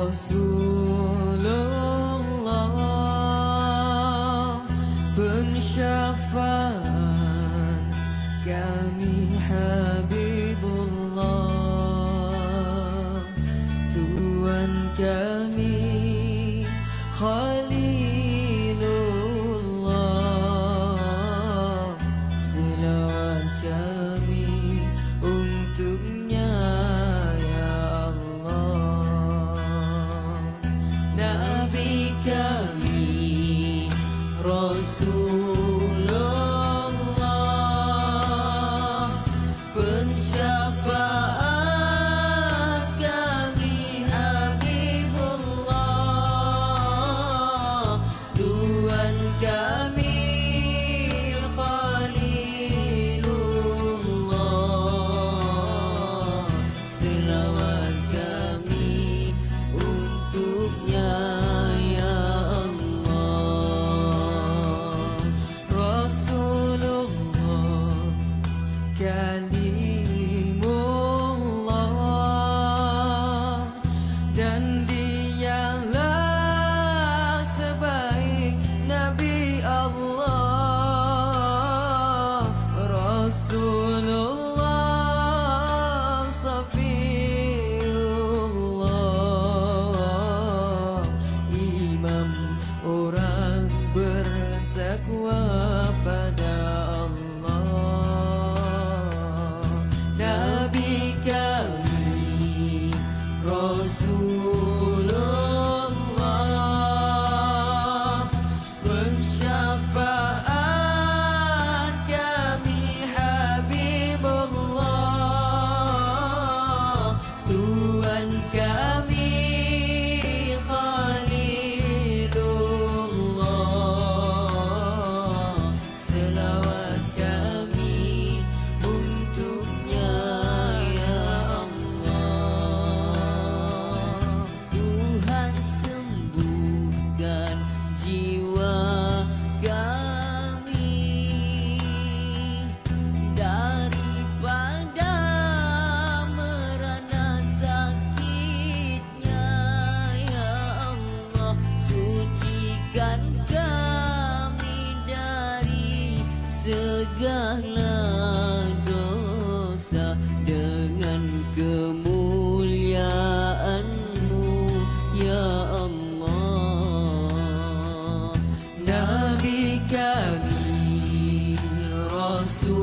Rasulullah, pensyafaat kami Habibullah, Tuhan kami Khalilullah, selawat kami untuknya ya Allah. Nabi kami Rasulullah, pensyafaat kami Habibullah, Tuhan kami Khalilullah, selawat kami untuknya ya Allah. Rasulullah Kalimullah, dan dialah sebaik Nabi Allah. Rasulullah Safiullah, imam orang bertakwa pada Allah. Nabi kami Rasulullah, pensyafaat kami Habibullah, Tuhan kami Khalilullah, selawat kami untuknya ya Allah. Tuhan sembuhkan jiwa kami daripada merana sakitnya ya Allah. Sucikan kami dari segala dosa dengan kemuliaan-Mu ya Allah. Nabi kami Rasulullah,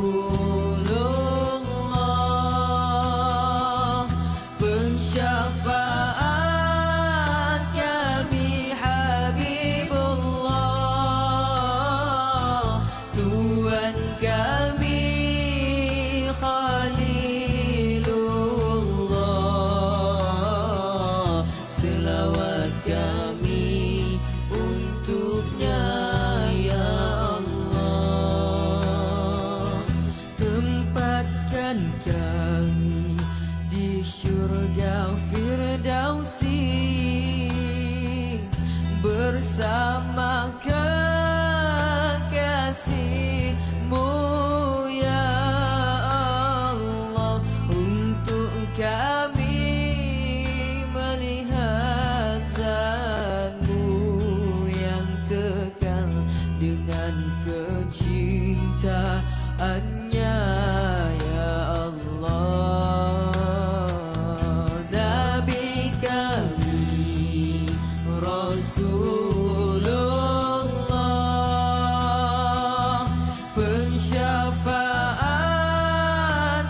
pensyafaat kami Habibullah, Tuhan kami Khalilullah, selawat kami untuknya ya Allah. Tempatkan kami di syurga Firdausi bersama kekasih-Mu ya Allah. Untuk kami melihat zat-Mu yang kekal dengan kecintaannya ya Allah. Nabi kami Rasulullah, pensyafaat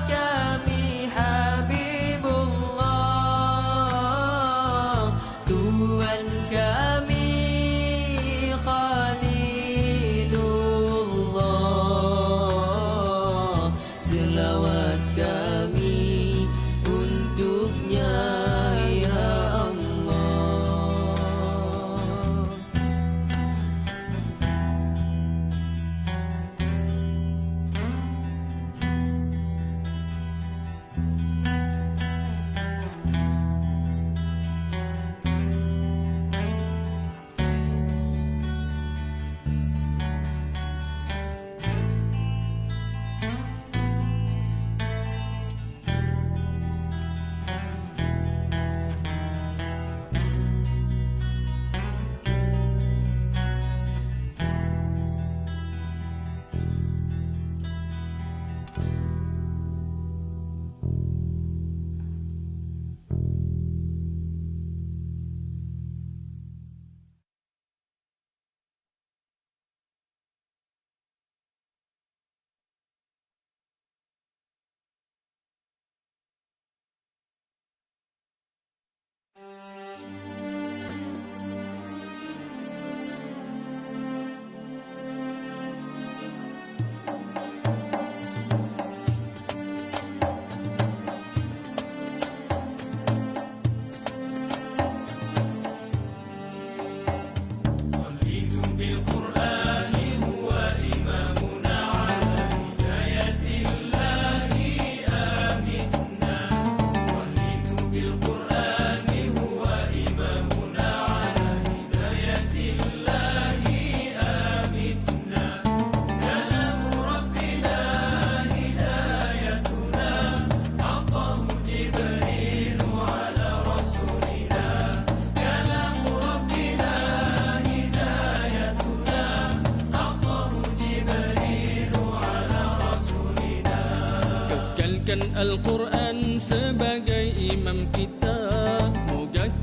kami Habibullah, Tuhan kami Khalilullah, selawat kami untuknya ya Allah.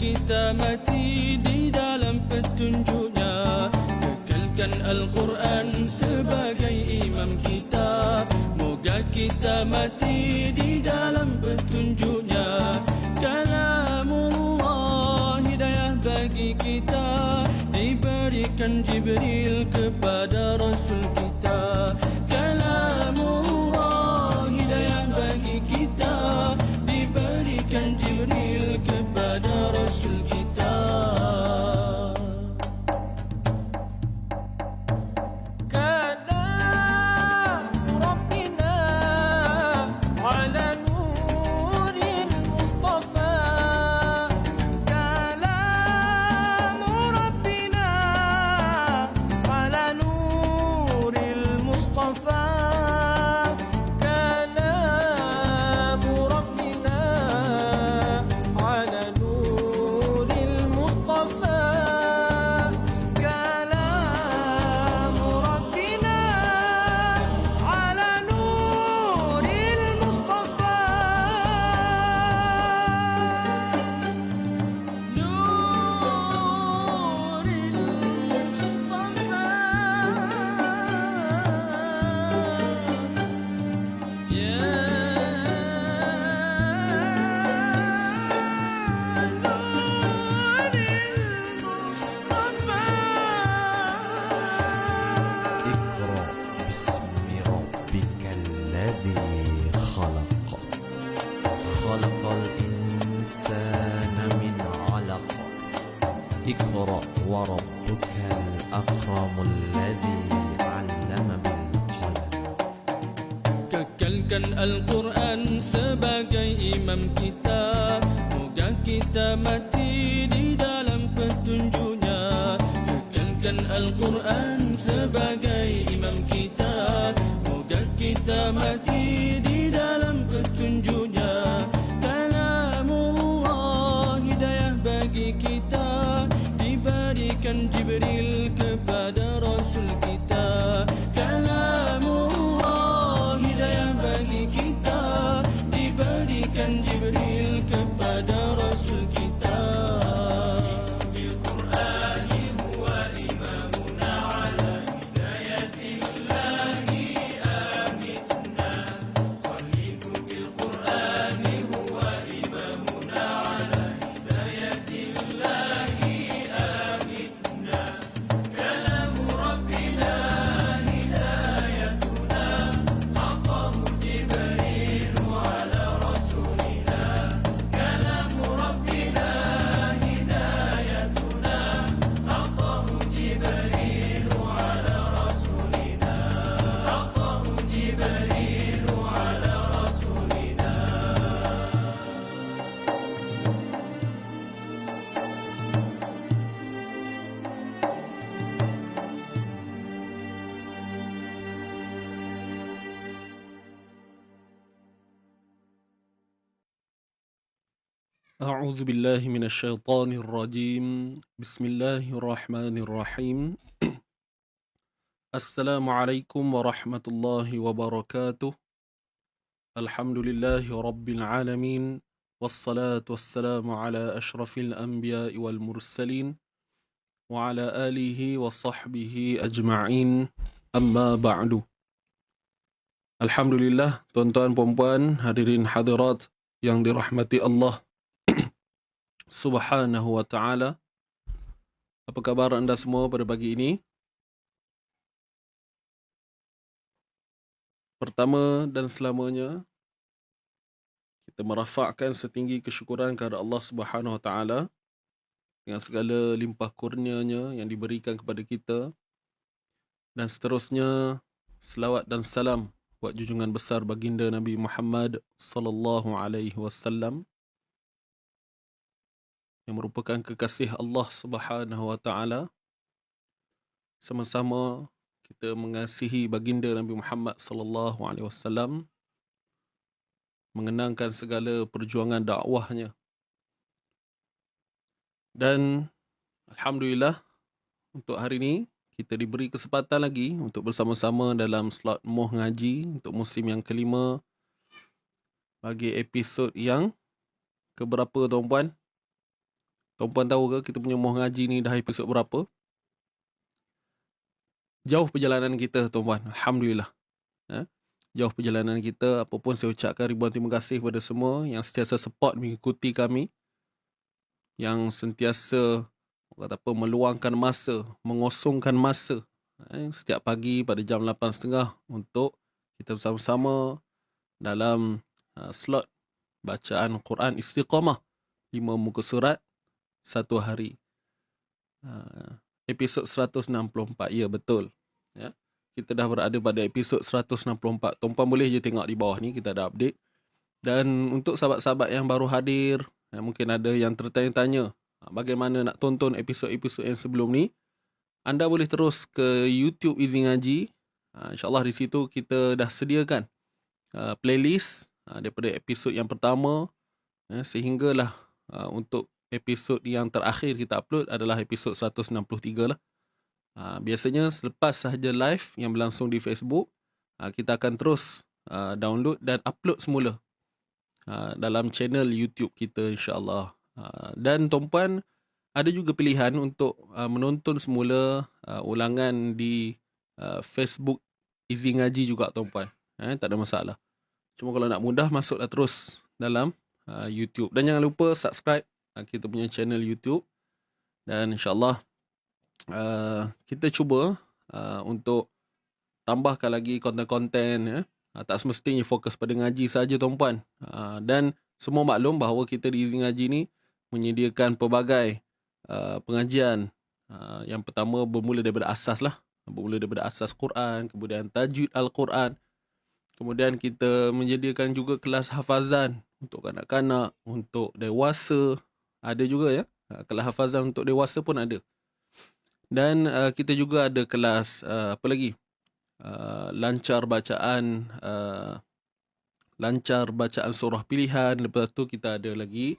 kita mati di dalam petunjuknya. Kekalkan Al-Quran sebagai imam kita. Moga kita mati di dalam petunjuknya. Kalamullah hidayah bagi kita, diberikan Jibril kepada Rasul kita. Kalamullah hidayah bagi kita, diberikan Jibril kepada Rasul kita. Kalam Rabbina ala nuril Mustafa. Kalam Rabbina ala nuril Mustafa. كلام ربنا على نور المصطفى. كلام ربنا على نور المصطفى. نور المصطفى. اقرأ باسم ربك الذي خلق. خلق الإنسان من علق. اقرأ وربك الأكرم الذي علم بالقلم. Kekalkan Al-Quran sebagai imam kita. Moga kita mati di dalam petunjuknya. Kekalkan Al-Quran sebagai imam kita. Moga kita mati di dalam petunjuknya. Kalamullah hidayah bagi kita, diberikan Jibril kepada Rasul kita. Kalamullah hidayah bagi kita, diberikan Jibril kepada Rasul kita. أعوذ بالله من الشيطان الرجيم. بسم الله الرحمن الرحيم. السلام عليكم ورحمة الله وبركاته. الحمد لله رب العالمين، والصلاة والسلام على أشرف الأنبياء والمرسلين وعلى آله وصحبه أجمعين. أما بعد. Alhamdulillah, tuan-tuan, puan-puan, hadirin hadirat yang dirahmati Allah Subhanahu wa ta'ala. Apa khabar anda semua pada pagi ini? Pertama dan selamanya, kita merafakkan setinggi kesyukuran kepada Allah Subhanahu wa ta'ala dengan segala limpah kurnianya yang diberikan kepada kita. Dan seterusnya, selawat dan salam buat junjungan besar baginda Nabi Muhammad sallallahu alaihi wasallam yang merupakan kekasih Allah Subhanahu wa ta'ala. Sama-sama kita mengasihi baginda Nabi Muhammad sallallahu alaihi wasallam, mengenangkan segala perjuangan dakwahnya. Dan alhamdulillah, untuk hari ini kita diberi kesempatan lagi untuk bersama-sama dalam slot Muh Ngaji untuk musim yang kelima, bagi episod yang keberapa, tuan-puan? Tuan-puan tahu ke kita punya Muh Ngaji ni dah episod berapa? Jauh perjalanan kita, tuan-puan. Alhamdulillah. Jauh perjalanan kita. Apapun saya ucapkan ribuan terima kasih kepada semua yang sentiasa support mengikuti kami. Yang sentiasa meluangkan masa, mengosongkan masa setiap pagi pada jam 8.30 untuk kita bersama-sama dalam slot bacaan Quran Istiqamah 5 muka surat satu hari. Episod 164. Ya, betul. Ya. Kita dah berada pada episod 164. Tuan-puan boleh je tengok di bawah ni, kita dah update. Dan untuk sahabat-sahabat yang baru hadir, mungkin ada yang tertanya-tanya bagaimana nak tonton episod-episod yang sebelum ni. Anda boleh terus ke YouTube Easy Ngaji. InsyaAllah di situ kita dah sediakan playlist daripada episod yang pertama sehinggalah untuk episod yang terakhir kita upload adalah episod 163 lah. Biasanya selepas sahaja live yang berlangsung di Facebook, kita akan terus download dan upload semula dalam channel YouTube kita, insyaAllah. Dan tuan-puan ada juga pilihan untuk menonton semula ulangan di Facebook Easy Ngaji juga, tuan-puan. Tak ada masalah. Cuma kalau nak mudah, masuklah terus dalam YouTube. Dan jangan lupa subscribe kita punya channel YouTube. Dan insyaAllah kita cuba untuk tambahkan lagi konten-konten. Tak semestinya fokus pada ngaji saja, tuan-puan. Dan semua maklum bahawa kita di Easy Ngaji ni menyediakan pelbagai pengajian. Yang pertama bermula daripada asas lah. Bermula daripada asas Quran, kemudian tajwid Al-Quran. Kemudian kita menyediakan juga kelas hafazan untuk kanak-kanak, untuk dewasa. Ada juga ya. Kelas hafazan untuk dewasa pun ada. Dan kita juga ada kelas apa lagi? Lancar bacaan surah pilihan. Lepas tu kita ada lagi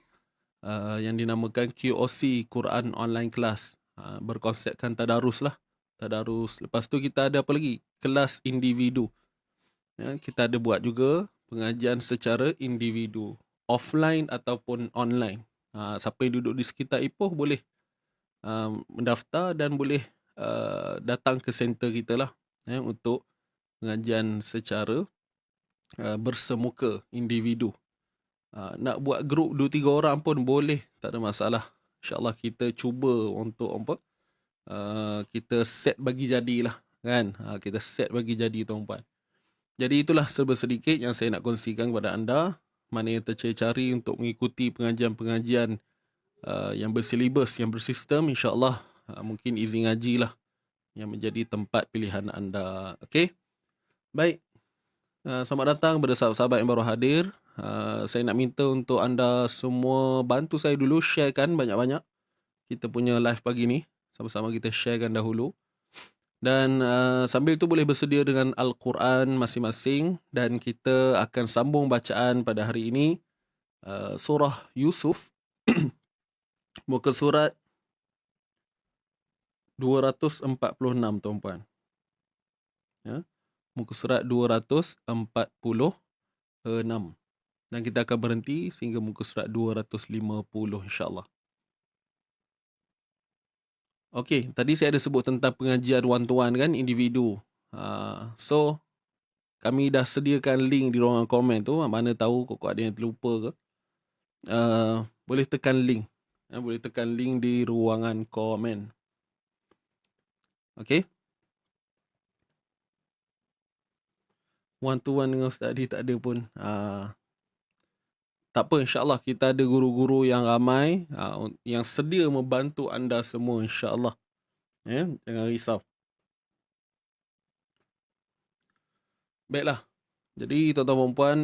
yang dinamakan QOC, Quran Online Class. Berkonsepkan tadarus lah. Tadarus. Lepas tu kita ada apa lagi? Kelas individu. Kita ada buat juga pengajian secara individu. Offline ataupun online. Siapa yang duduk di sekitar Ipoh boleh mendaftar dan boleh datang ke center kita lah. Untuk pengajian secara bersemuka individu. Nak buat grup 2-3 orang pun boleh, tak ada masalah. InsyaAllah kita cuba untuk kita set bagi jadilah kan. Kita set bagi jadi, tuan-puan. Jadi itulah serba sedikit yang saya nak kongsikan kepada anda. Mana yang tercari-cari untuk mengikuti pengajian-pengajian yang bersilibus, yang bersistem, insyaAllah mungkin Easy Ngaji lah yang menjadi tempat pilihan anda. Okey? Baik. Selamat datang kepada sahabat-sahabat yang baru hadir. Saya nak minta untuk anda semua bantu saya dulu sharekan banyak-banyak kita punya live pagi ni. Sama-sama kita sharekan dahulu. Dan sambil itu boleh bersedia dengan Al-Quran masing-masing. Dan kita akan sambung bacaan pada hari ini. Surah Yusuf. Muka surat 246, tuan-puan. Ya. Muka surat 246. Dan kita akan berhenti sehingga muka surat 250, insyaAllah. Okey, tadi saya ada sebut tentang pengajian one-to-one kan, individu. So, kami dah sediakan link di ruangan komen tu. Mana tahu kok ada yang terlupa ke. Boleh tekan link. Boleh tekan link di ruangan komen. Okey. One-to-one dengan Ustaz Adi tak ada pun. Tak apa, insyaAllah kita ada guru-guru yang ramai yang sedia membantu anda semua, insyaAllah. Jangan risau. Baiklah. Jadi tuan-tuan puan,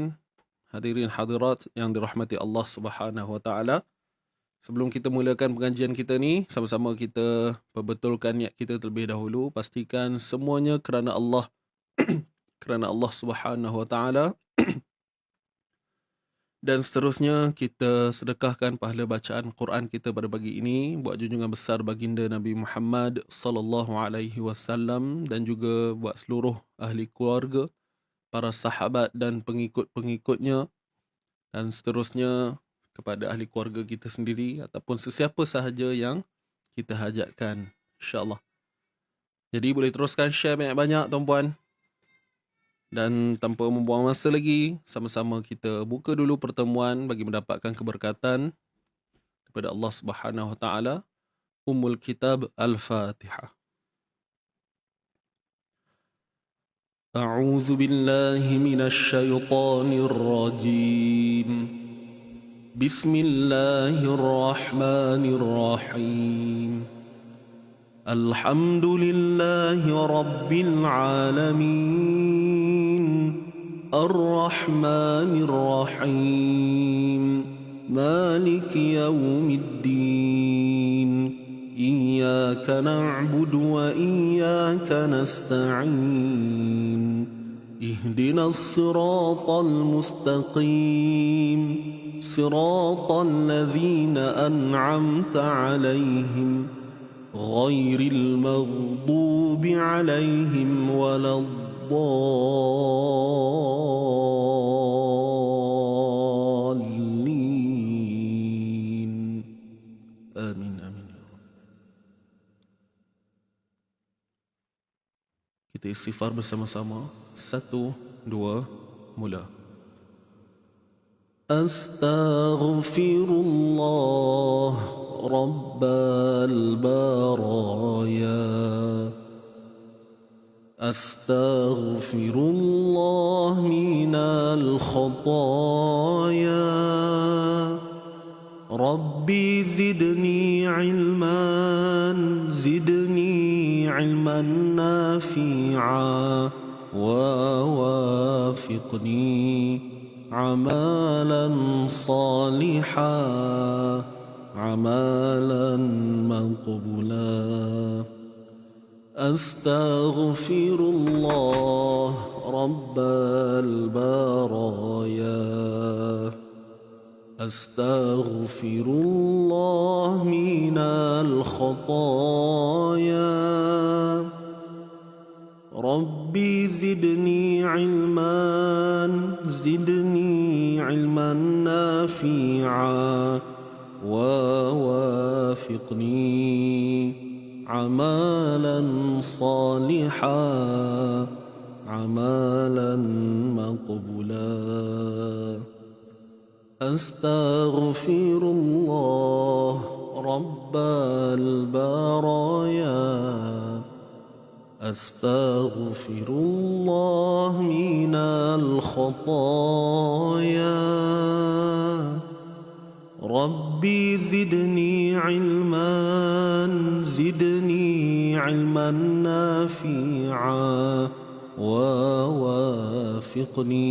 hadirin hadirat yang dirahmati Allah Subhanahu Wa Taala. Sebelum kita mulakan pengajian kita ni, sama-sama kita perbetulkan niat kita terlebih dahulu. Pastikan semuanya kerana Allah. Kerana Allah Subhanahu Wa Taala. Dan seterusnya kita sedekahkan pahala bacaan Quran kita pada pagi ini buat junjungan besar baginda Nabi Muhammad sallallahu alaihi wasallam dan juga buat seluruh ahli keluarga, para sahabat dan pengikut-pengikutnya. Dan seterusnya kepada ahli keluarga kita sendiri ataupun sesiapa sahaja yang kita hajatkan, insya-Allah. Jadi boleh teruskan share banyak-banyak tuan-puan. Dan tanpa membuang masa lagi, sama-sama kita buka dulu pertemuan bagi mendapatkan keberkatan daripada Allah Subhanahu Wa Taala. Ummul Kitab Al-Fatihah. A'udzu billahi minasy syaithanir rajim. Bismillahirrahmanirrahim. Alhamdulillahi rabbil alamin. Ar-Rahmanir Rahim. Maliki yaumiddin. Iyyaka na'budu wa iyyaka nasta'in. Ihdinas siratal mustaqim. Siratal ladzina an'amta 'alaihim ghairil maghdubi 'alaihim waladdallin. Amin amin. Kita istighfar bersama-sama. 1, 2, mula. Astaghfirullah Rabbal baraya. Astaghfirullah minal khataya. Rabbi zidni ilman, zidni ilman nafi'a, wa wafiqni amalan salihah, amalan maqbula. Astaghfirullah Rabbal baraya. Astaghfirullah minal khataya. Rabbi zidni ilman, zidni ilman nafi'a, wa wafiqni amalan salihah, amalan maqbula. Astaghfirullah Rabbal baraya. Astaghfirullah minal khataya. Rabbi zidni ilman, zidni ilman nafi'a, wa wafiqni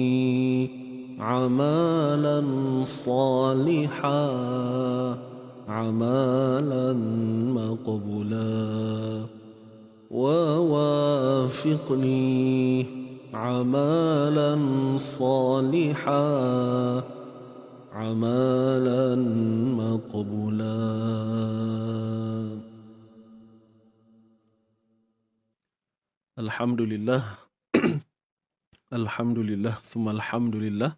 amalan salihah, amalan maqbula. ووافقني عملا صالحا عملا مقبولا. Alhamdulillah. Alhamdulillah, thumma alhamdulillah.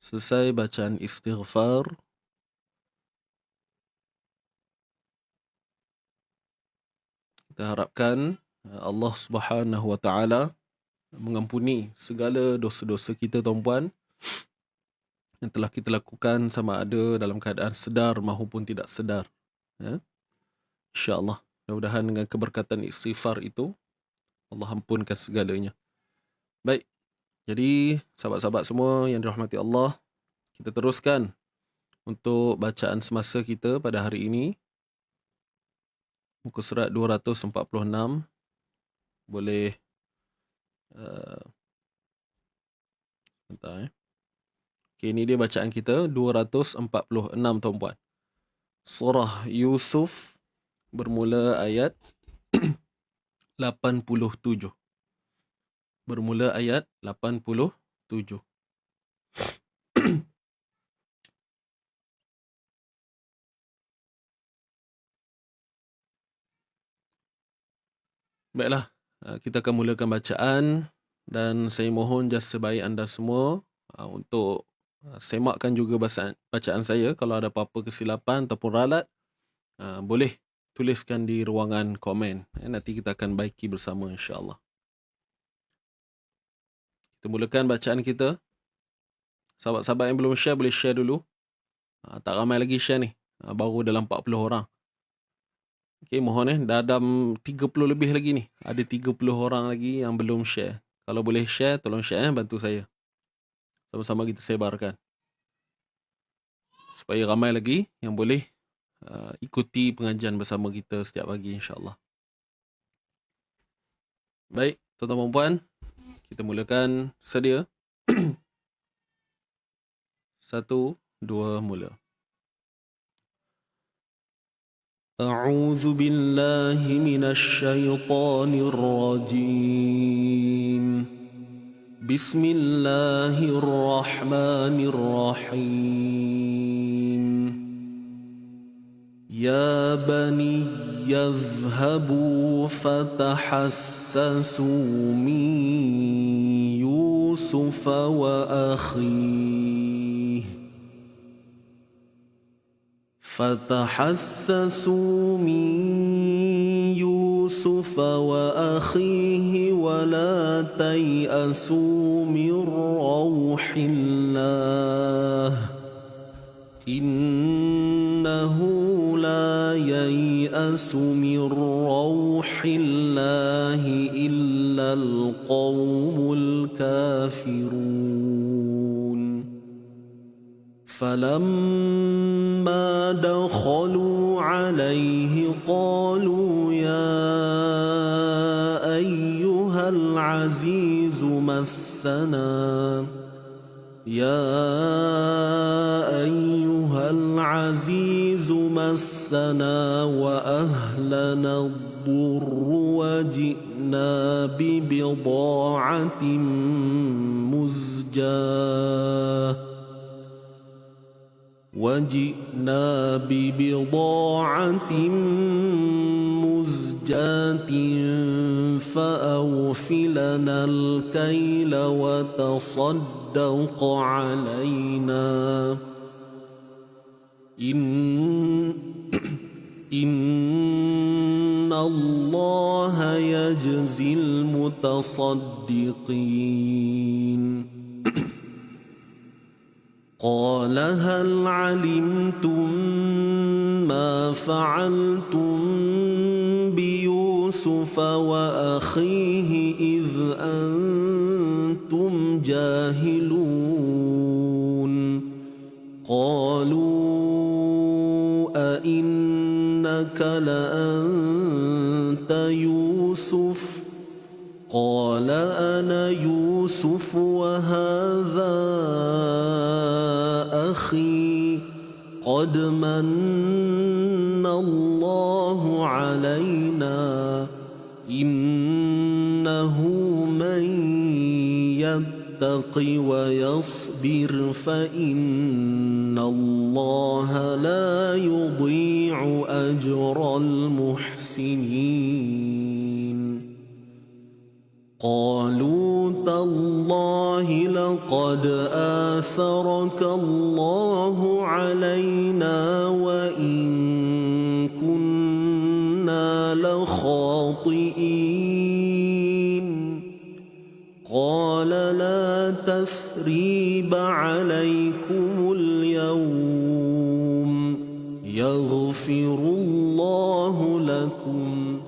Selesai bacaan istighfar. Kita harapkan Allah Subhanahu Wa Taala mengampuni segala dosa-dosa kita, tuan-puan, yang telah kita lakukan sama ada dalam keadaan sedar maupun tidak sedar. Ya? InsyaAllah, mudah-mudahan dengan keberkatan istighfar itu Allah ampunkan segalanya. Baik, jadi sahabat-sahabat semua yang dirahmati Allah, kita teruskan untuk bacaan semasa kita pada hari ini. Muka surat 246. Boleh bentar. Okey, ini dia bacaan kita 246, tuan-puan. Surah Yusuf bermula ayat 87. Bermula ayat 87. Baiklah, kita akan mulakan bacaan dan saya mohon jasa baik anda semua untuk semakkan juga bacaan saya. Kalau ada apa-apa kesilapan ataupun ralat, boleh tuliskan di ruangan komen. Nanti kita akan baiki bersama insya-Allah. Kita mulakan bacaan kita. Sahabat-sahabat yang belum share, boleh share dulu. Tak ramai lagi share ni. Baru dalam 40 orang. Okay, mohon dah ada 30 lebih lagi ni. Ada 30 orang lagi yang belum share. Kalau boleh share, tolong share, bantu saya. Sama-sama kita sebarkan. Supaya ramai lagi yang boleh ikuti pengajian bersama kita setiap pagi insya-Allah. Baik, tuan-tuan dan puan, kita mulakan sedia. 1, 2, mula. أعوذ بالله من الشيطان الرجيم بسم الله الرحمن الرحيم يا بني يذهبوا فتحسسوا من يوسف وأخيه ولا تيأسوا من روح الله إنه لا ييأس من روح الله إلا القوم الكافرون فلما دخلوا عليه قالوا يا أيها العزيز مسنا وأهلنا الضر وجئنا ببضاعة مزجاة فأوفلنا الكيل وتصدق علينا إن الله يجزي المتصدقين قال هل علمتم ما فعلتم بيوسف وأخيه إذ أنتم جاهلون قالوا أئنك لأنت يوسف قال أنا يوسف وهذا أخي قد من الله علينا إنه من يتق ويصبر فإن الله لا يضيع أجر المحسنين قالوا تالله لقد آثرك الله علينا وإن كنا لخاطئين قال لا تثريب عليكم اليوم يغفر الله لكم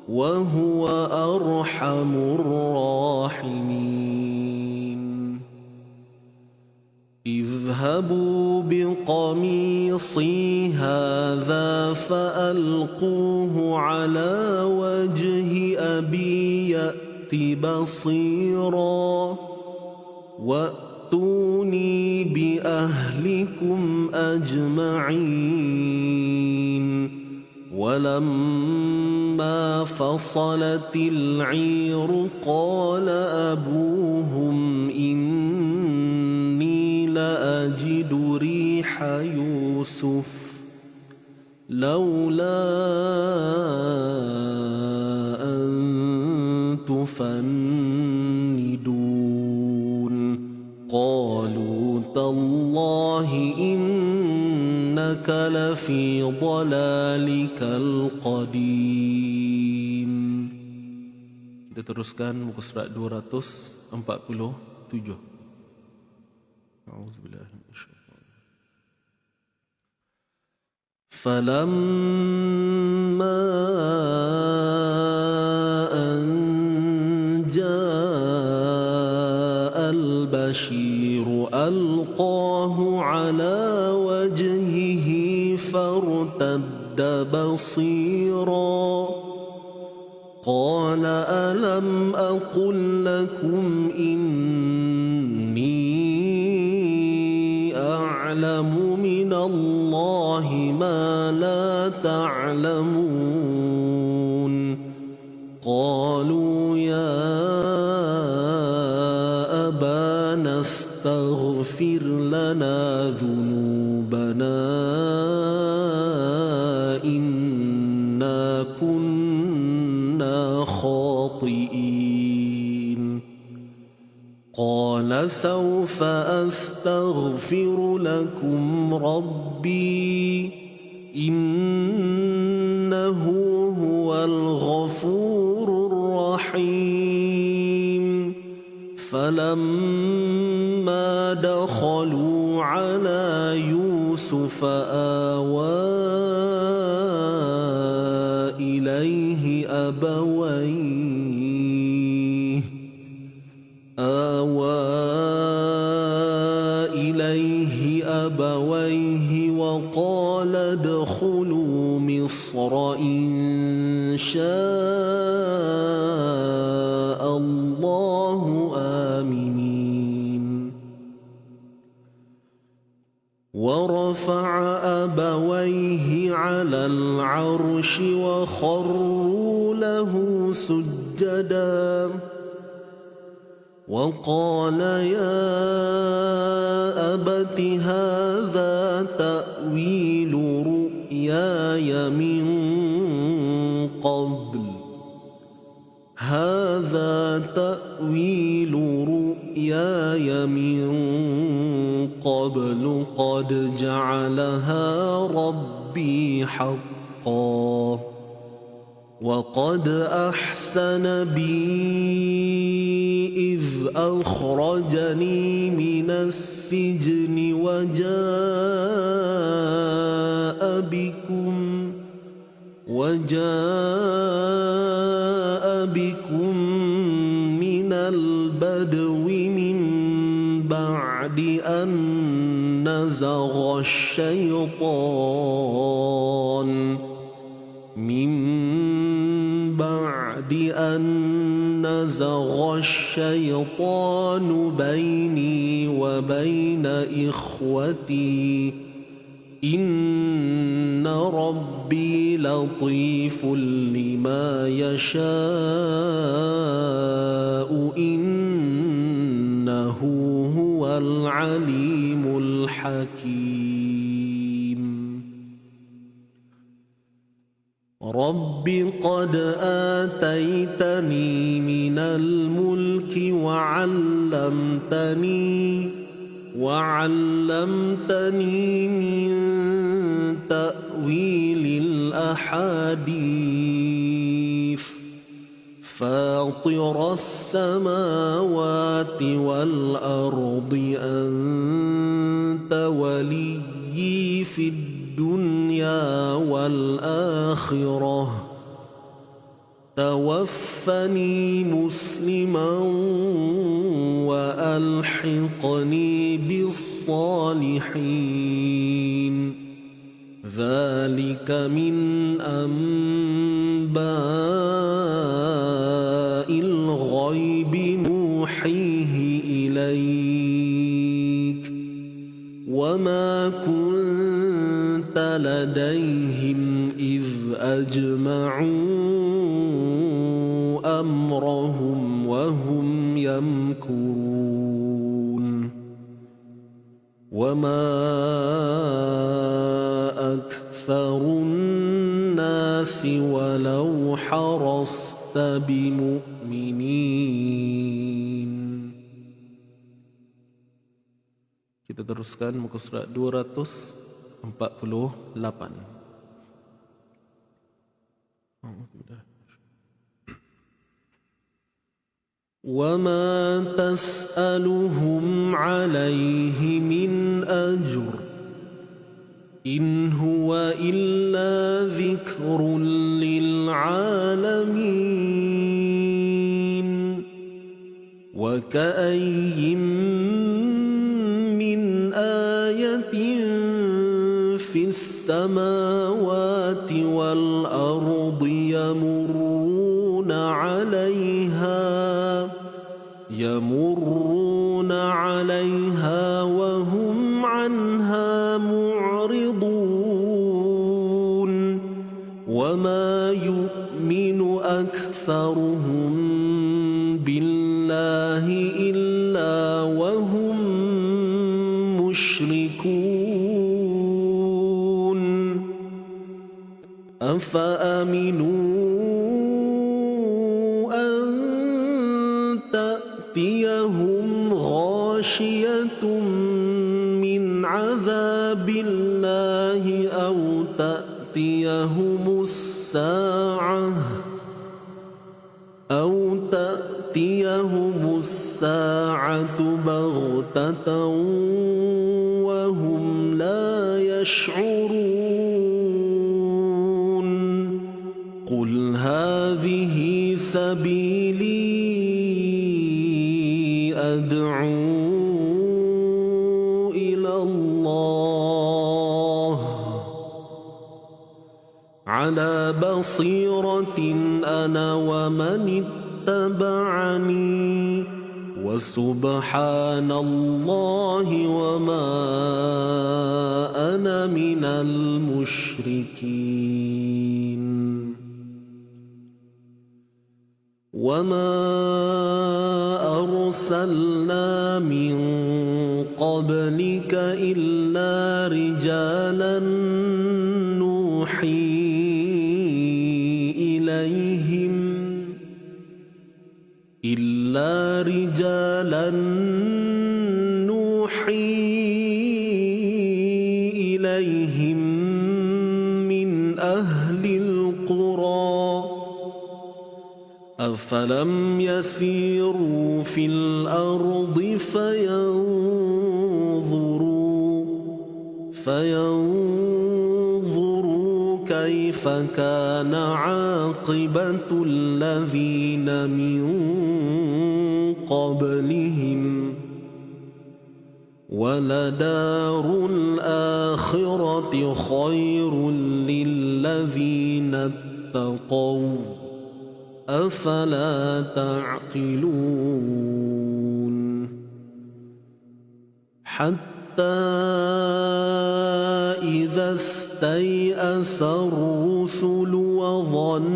وهو أرحم الراحمين اذهبوا بقميصي هذا فألقوه على وجه أبي يأت بصيرا وأتوني بأهلكم أجمعين ولما فصلت العير قال أبوهم إني لأجد ريح يوسف لولا أن تفندون قالوا تالله لفي ضلالك القديم. Kita teruskan muka surat 247. A'udzubillahi minasyaitanir rajim. فلما أن جاء البشير ألقاه على وجهه فارتد بصيرا قال ألم أقل لكم إني أعلم من الله ما لا تعلمون قالوا يا أبانا استغفر لنا ذنوبنا إنا كنا خاطئين قال سوف أستغفر لكم ربي إنه هو الغفور الرحيم فلما دخلوا على يوسف إليه أبويه وقال ادخلوا مصر إن شاء الله آمنين ورفع أبويه على العرش وخروا له سجدا وقال يا أبت هذا تأويل رؤياي من قبل قد جعلها ربي حقا وقد أحسن بي إذ أخرجني من السجن وجاء بكم من البدو من بعد أن نزغ الشيطان بيني وبين إخوتي إن ربي لطيف لما يشاء إنه هو العليم الحكيم رب قد آتيتني من الملك وعلمتني من تأويل الأحاديث فاطر السماوات والأرض أنت وليي في الدنيا والآخرة توفني مسلما وألحقني بالصالحين ذلك من أنباء الغيب نوحيه إليك وما كنت لديهم إذ أجمعوا أمرهم وهم يمكرون وما أكثر الناس ولو حرصت بمؤمنين. Kita teruskan muka surat 248. وما تسألهم عليه من أجر إن هو إلا ذكر للعالمين وكأي من آية في السماوات والأرض يمرون عليها وهم عنها معرضون وما يؤمن أكثرهم بالله إلا وهم مشركون أفأمنوا تأتيهم غاشية من عذاب الله أو تأتيهم الساعة بغتة وهم لا يشعرون قل هذه سبيلي أدعو إلى الله على بصيرة أنا ومن اتبعني وسبحان الله وما أنا من المشركين وما أرسلنا من قبلك إلا رجالا نوحي إليهم من أهل القرى أفلم يسيروا في الأرض فينظروا كيف كان عاقبة الذين من قبلهم ولدار الآخرة خير للذين اتقوا أفلا تعقلون حتى إذا استيأس الرسل وظنوا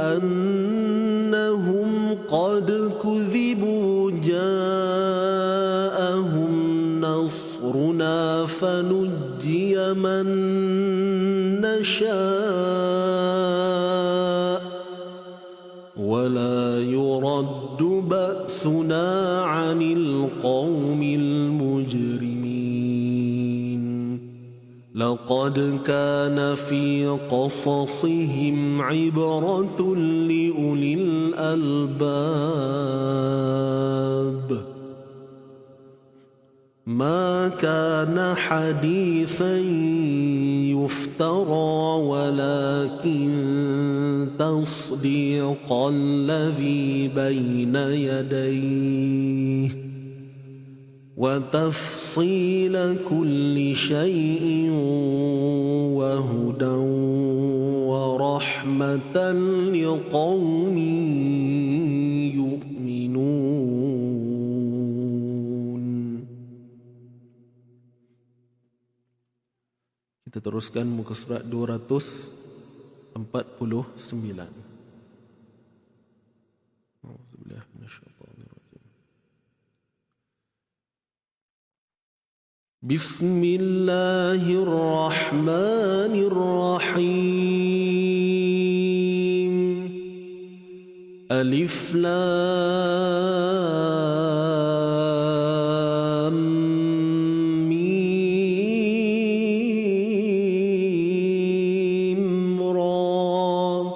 أنهم قد كذبوا جاءهم نصرنا فنجي من نشاء ولا يرد بأسنا عن القوم المجرمين لقد كان في قصصهم عبرة لأولي الألباب ما كان حديثا يفترى ولكن تصديق الذي بين يديه وتفصيل كل شيء وهدى ورحمة لقوم يؤمنون. Kita teruskan muka surat 249. بسم الله الرحمن الرحيم ألف لام ميم را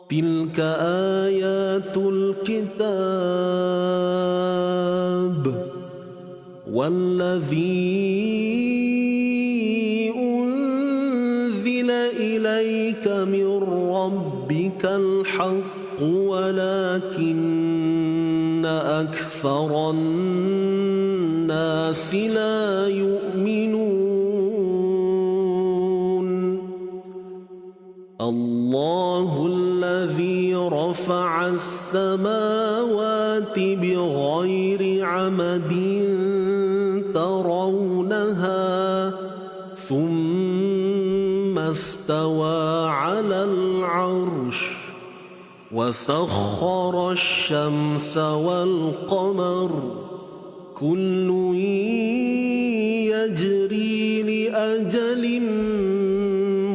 تلك آيات الكتاب والذي أنزل إليك من ربك الحق ولكن أكثر الناس لا يؤمنون الله الذي رفع السماوات بغير عمد ترونها ثم استوى على العرش وسخر الشمس والقمر كل يجري لأجل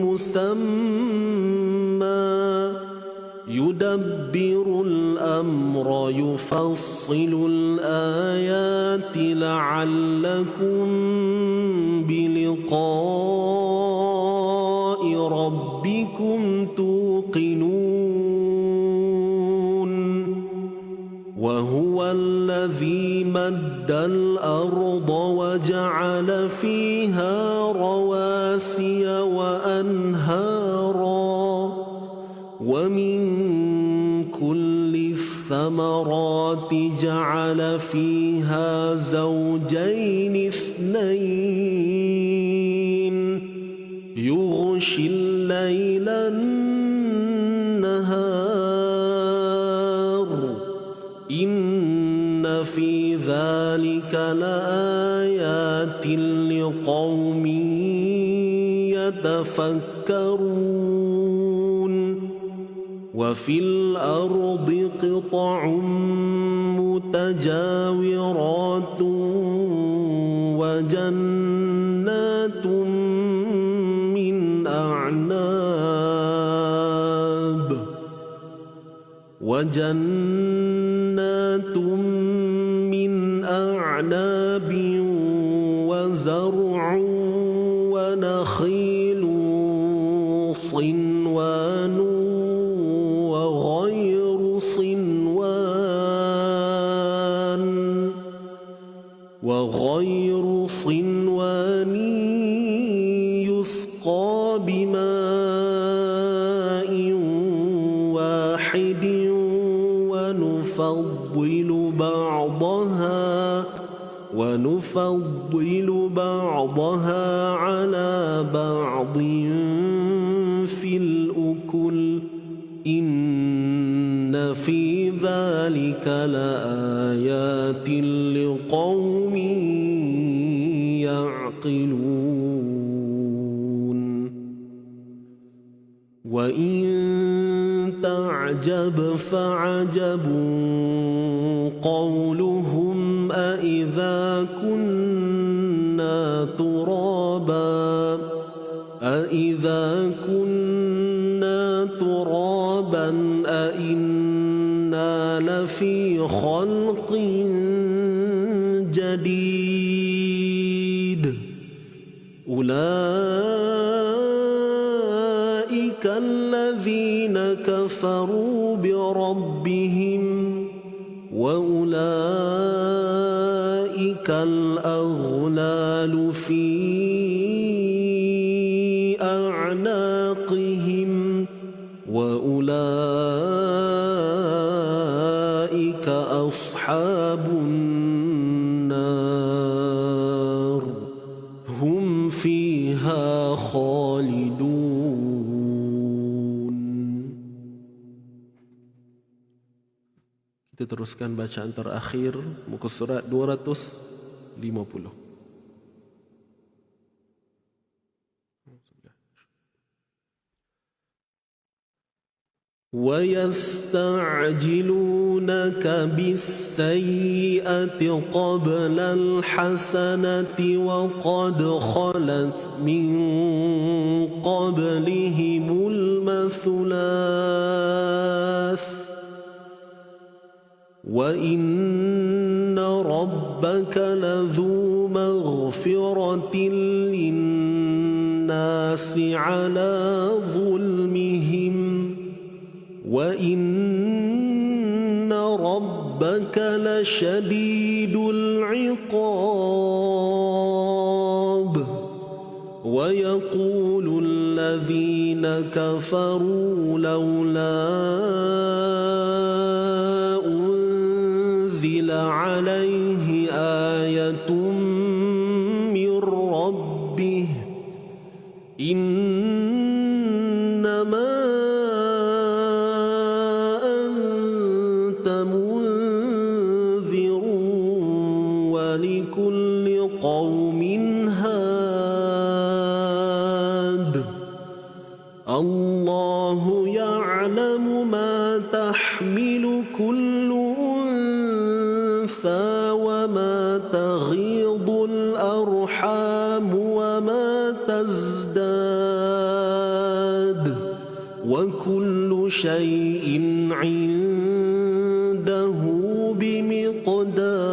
مسمى يدبر الأمر يفصل الآيات لعلكم بلقاء ربكم توقنون وهو الذي مد الأرض وجعل فيها رواسي وأنهارا ومن كل الثمرات جعل فيها زوجين اثنين يغشي الليل النهار إن في ذلك لآيات لقوم يتفكرون وفي الأرض قطع متجاورات وجنات من أعناب وزرع ونخيل صنوان وغير صنوان يسقى بماء واحد ونفضل بعضها على بعض في الأكل إن في ذلك لآيات لقوم يعقلون وإن تعجب فعجب قولهم أإذا كنا ترابا أإنا لفي خلق جديد أولئك الذين كفروا بربهم وأولئك الأغلال في أعناقهم وأولئك أصحاب النار هم فيها خالدون. Kita teruskan bacaan terakhir muka surat 250. ويستعجلونك بالسيئة قبل الحسنة وقد خلت من قبلهم المثلات وإن ربك لذو مغفرة للناس على ظلمهم وإن ربك لشديد العقاب ويقول الذين كفروا لولا أنزل عليه آية من ربه إنما أنت منذر ولكل قوم هاد الله يعلم ما تحمل كل أنثى وما تغيض الأرحام وما تزداد وكل شيء عنده بمقدار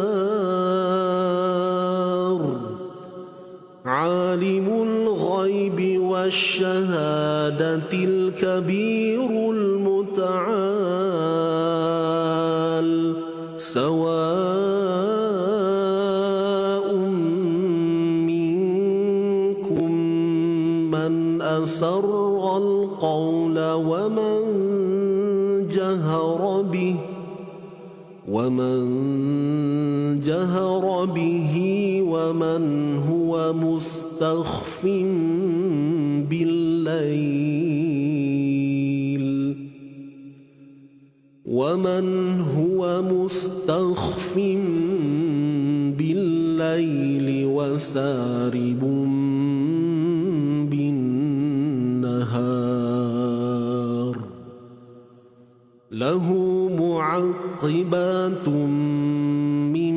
عالم الغيب والشهادة الكبير المتعال سواء منكم من أسر القول ومن جهر به ومن هو مستخف بالليل وسارب بالنهار له معقبات من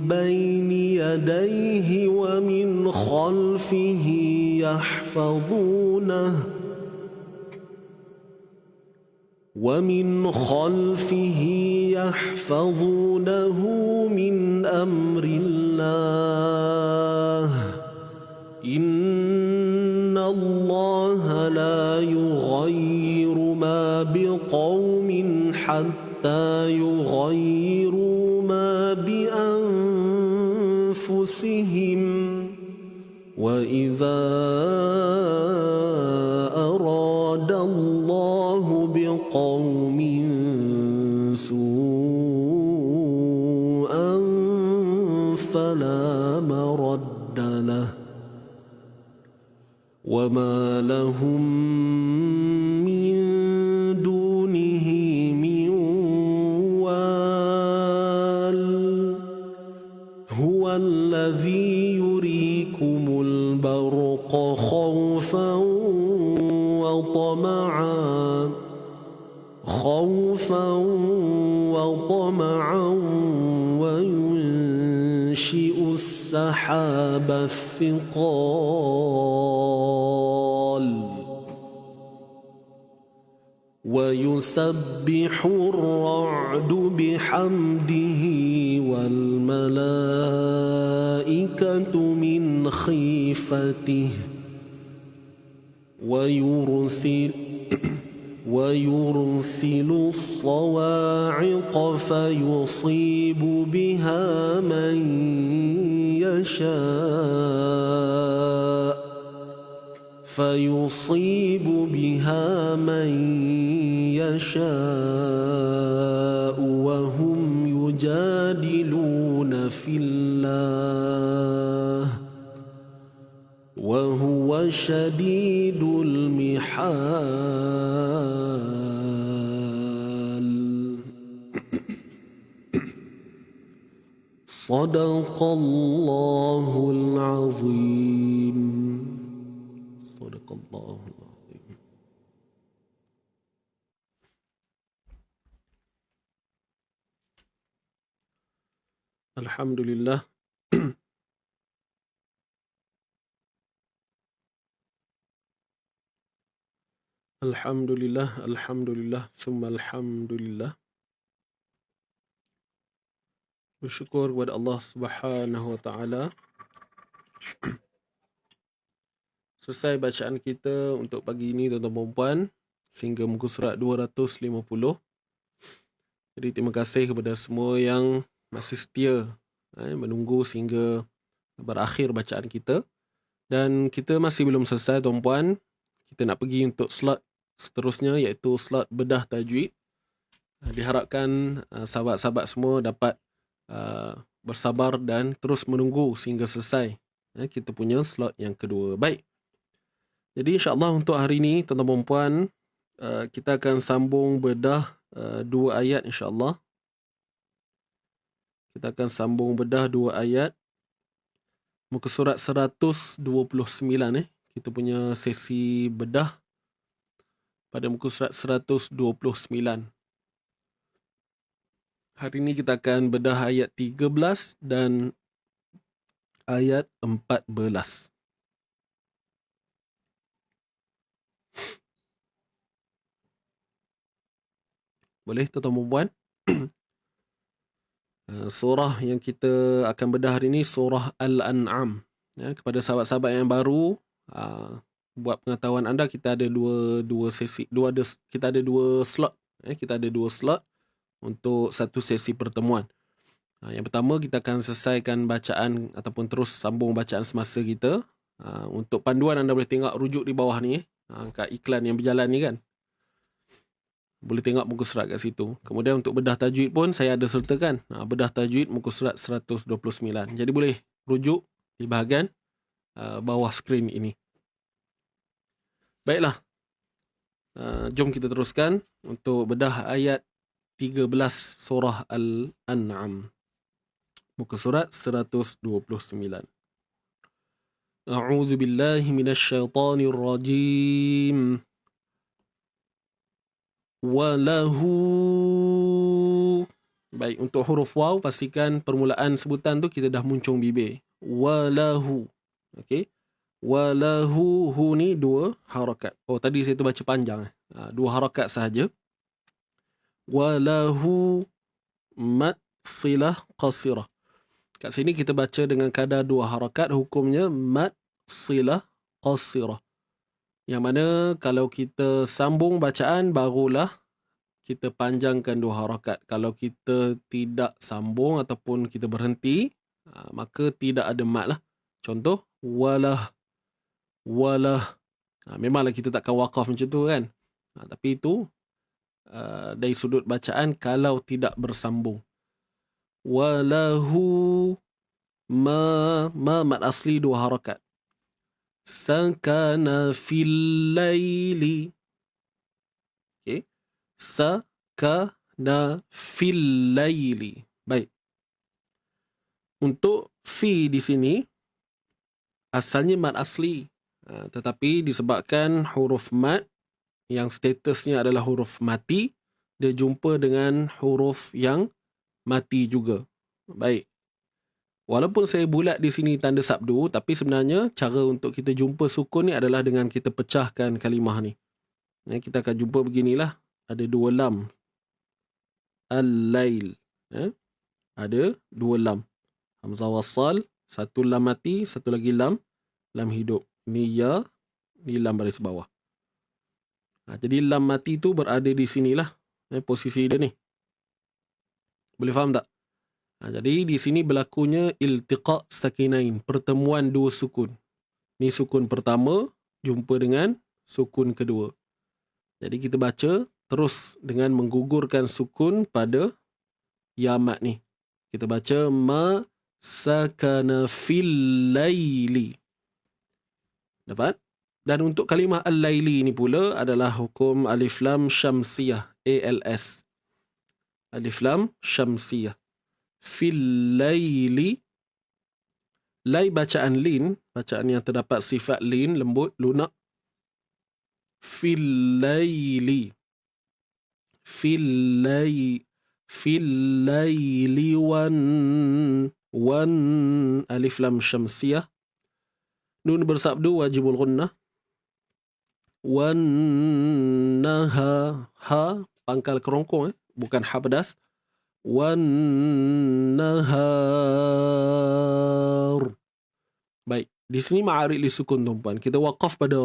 بين يديه ومن خلفه يحفظونه من أمر الله إن الله لا يغير ما بقوم حتى يغيروا ما بأنفسهم وإذا أراد الله بقوم سوءا فلا مرد له وما لهم من دونه من وال هو الذي يريكم البرق خوفا وطمعا وينشئ السحاب الثقال ويسبح الرعد بحمده والملائكة من خيفته ويرسل الصواعق فيصيب بها من يشاء وهم يجادلون في الله وهو شديد المحال صدق الله العظيم صدق الله العظيم Alhamdulillah. Alhamdulillah, Alhamdulillah, summa Alhamdulillah. Bersyukur kepada Allah Subhanahu Wa Taala. Selesai bacaan kita untuk pagi ini, tuan-tuan dan puan, sehingga muka surat 250. Jadi terima kasih kepada semua yang masih setia menunggu sehingga berakhir bacaan kita. Dan kita masih belum selesai, tuan puan. Kita nak pergi untuk slot seterusnya, iaitu slot bedah tajwid. Diharapkan sahabat-sahabat semua dapat bersabar dan terus menunggu sehingga selesai kita punya slot yang kedua. Baik. Jadi insya-Allah untuk hari ini, tuan-tuan dan puan, kita akan sambung bedah 2 ayat insya-Allah. Kita akan sambung bedah 2 ayat. Muka surat 129 kita punya sesi bedah pada muka surat 129. Hari ini kita akan bedah ayat 13 dan ayat 14. Boleh tuan-tuan dan puan? Surah yang kita akan bedah hari ini surah Al-An'am. Kepada sahabat-sahabat yang baru, buat pengetahuan anda, kita ada dua sesi, kita ada dua slot. Kita ada 2 slot untuk satu sesi pertemuan. Yang pertama, kita akan selesaikan bacaan ataupun terus sambung bacaan semasa kita. Untuk panduan, anda boleh tengok rujuk di bawah ni, kat iklan yang berjalan ni kan. Boleh tengok muka surat kat situ. Kemudian untuk bedah tajwid pun saya ada sertakan. Bedah tajwid muka surat 129. Jadi boleh rujuk di bahagian bawah skrin ini. Baiklah. Jom kita teruskan untuk bedah ayat 13 surah Al-An'am. Muka surat 129. A'udzu billahi minasyaitonir rajim. Walahu. Baik, untuk huruf waw, pastikan permulaan sebutan tu kita dah muncung bibir. Walahu. Okey. Walahu, hu ni 2 harakat. Oh, tadi saya tu baca panjang. 2 harakat sahaja. Walahu mat silah qasirah. Kat sini kita baca dengan kadar 2 harakat, hukumnya mat silah qasirah. Yang mana kalau kita sambung bacaan, barulah kita panjangkan 2 harakat. Kalau kita tidak sambung ataupun kita berhenti, maka tidak ada mat lah. Contoh, walah. Walah. Memanglah kita takkan waqaf macam tu kan. Tapi itu dari sudut bacaan kalau tidak bersambung. Walahu ma mat asli 2 harakat. Sakana fil laili. Okey. Sakana fil laili. Baik. Untuk fi di sini asalnya mat asli. Tetapi disebabkan huruf mat yang statusnya adalah huruf mati, dia jumpa dengan huruf yang mati juga. Baik. Walaupun saya bulat di sini tanda sabdu, tapi sebenarnya cara untuk kita jumpa sukun ni adalah dengan kita pecahkan kalimah ni. Kita akan jumpa beginilah. Ada 2 lam. Al-lail. Ada 2 lam. Hamzah wasal. 1 lam mati, 1 lagi lam hidup. Ni ya, ni lam baris bawah. Jadi lam mati tu berada di sinilah. Posisi dia ni. Boleh faham tak? Jadi di sini berlakunya iltiqa sakinain, pertemuan 2 sukun. Ni sukun pertama jumpa dengan sukun kedua. Jadi kita baca terus dengan menggugurkan sukun pada ya mat ni. Kita baca ma sakana fil laili. Dapat? Dan untuk kalimah al-laili ni pula adalah hukum alif lam syamsiyah, ALS. Alif lam syamsiyah. Fil laili. Lai bacaan lin, bacaan yang terdapat sifat lin, lembut, lunak. Fil laili. Fil laili. fil laili wan alif lam syamsiyah. Nun bersabdu wajibul gunnah. Wan naha, ha pangkal kerongkong, bukan ha pedas. Wan nahar. Baik, di sini ma'arid li sukun tuan-puan. Kita waqaf pada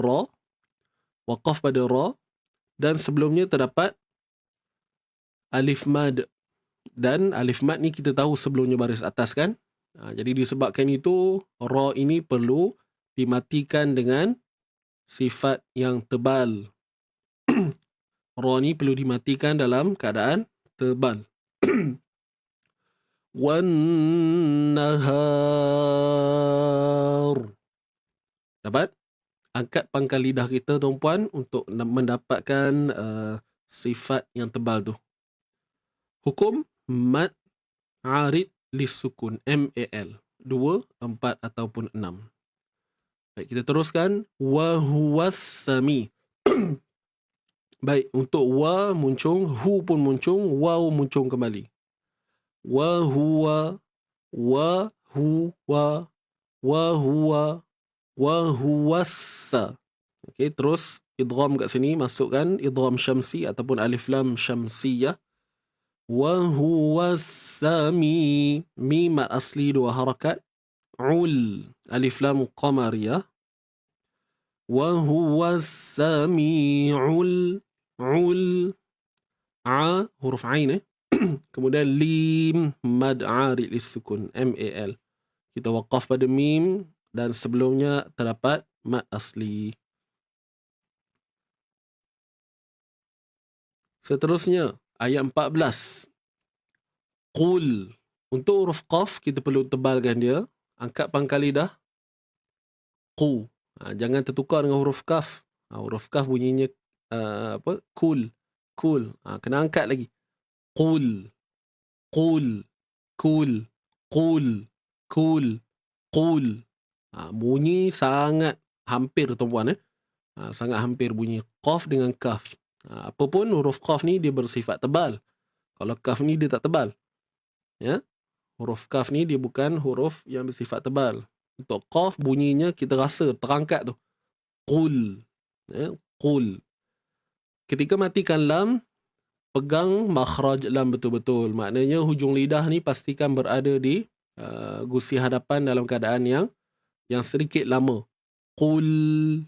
ra, dan sebelumnya terdapat alif mad. Dan alif mad ni kita tahu sebelumnya baris atas kan. Jadi disebabkan itu ra ini perlu dimatikan dengan sifat yang tebal. Ra ni perlu dimatikan dalam keadaan tebal. Wan nahar. Dapat? Angkat pangkal lidah kita tuan-puan untuk mendapatkan sifat yang tebal tu. Hukum mad arid lisukun, MAL 2, 4 ataupun 6. Baik, kita teruskan. Wa huwas sami. Baik, untuk wa muncung, hu pun muncung, waw muncung kembali. Wa huwa, wa huwa, wa huwa, wa huwassa. Okey, terus idgham kat sini, masukkan idgham syamsi ataupun alif lam syamsiyah. Wa huwassami, mim asli 2 harakat. Ul, alif lam qamariyah. Wa huwassami'ul, a huruf ain kemudian lim mad arid lisukun, MAL. Kita waqaf pada mim dan sebelumnya terdapat mad asli. Seterusnya ayat 14. Qul. Untuk huruf qaf kita perlu tebalkan dia. Angkat pangkal lidah. Qu. Jangan tertukar dengan huruf kaf. Huruf kaf bunyinya kul. Kul. Kena angkat lagi. Qul. Qul. Qul. Qul. Qul. Qul. Bunyi sangat hampir tuan-puan. Sangat hampir bunyi qaf dengan kaf. Apapun huruf qaf ni dia bersifat tebal. Kalau kaf ni dia tak tebal. Ya. Huruf kaf ni dia bukan huruf yang bersifat tebal. Untuk qaf bunyinya kita rasa terangkat tu. Qul. Ya. Qul. Ketika matikan lam, pegang makhraj lam betul-betul. Maknanya hujung lidah ni pastikan berada di gusi hadapan dalam keadaan yang sedikit lama. Qul.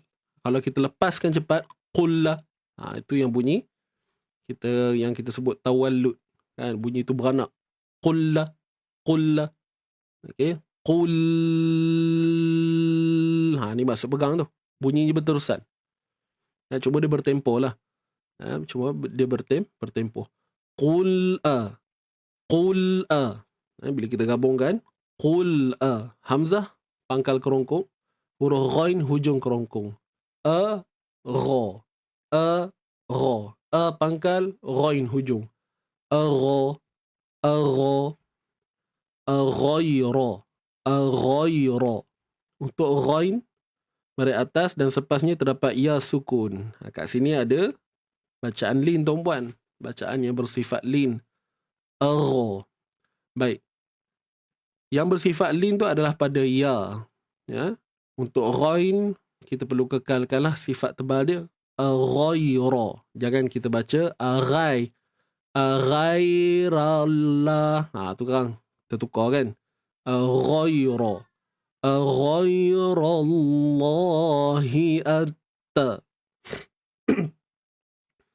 Kalau kita lepaskan cepat, qulla. Itu yang bunyi yang kita sebut tawallud. Kan? Bunyi itu beranak. Qulla. Qulla. Okey. Qul. Ni maksud pegang tu. Bunyinya berterusan. Cuba dia bertempo lah. Cuma dia bertempo. Qul'a. Qul'a. Bila kita gabungkan. Qul'a. Hamzah pangkal kerongkong. Huruf ghain hujung kerongkong. A. Ra. A. Ra. A pangkal ghain hujung. A. Ra. A. Ra. A. Ghaira. A. Ghaira. Untuk ghain mari atas dan sepasnya terdapat ya sukun. Kat sini ada bacaan lin tuan-puan. Bacaan yang bersifat lin. Ar. Baik. Yang bersifat lin tu adalah pada ya. Ya. Untuk ghain kita perlu kekalkanlah sifat tebal dia. Ar-ghaira. Jangan kita baca aghai. Aghairallah. Tu kan tertukar kan. Ar-ghaira. Aghairallahi atta.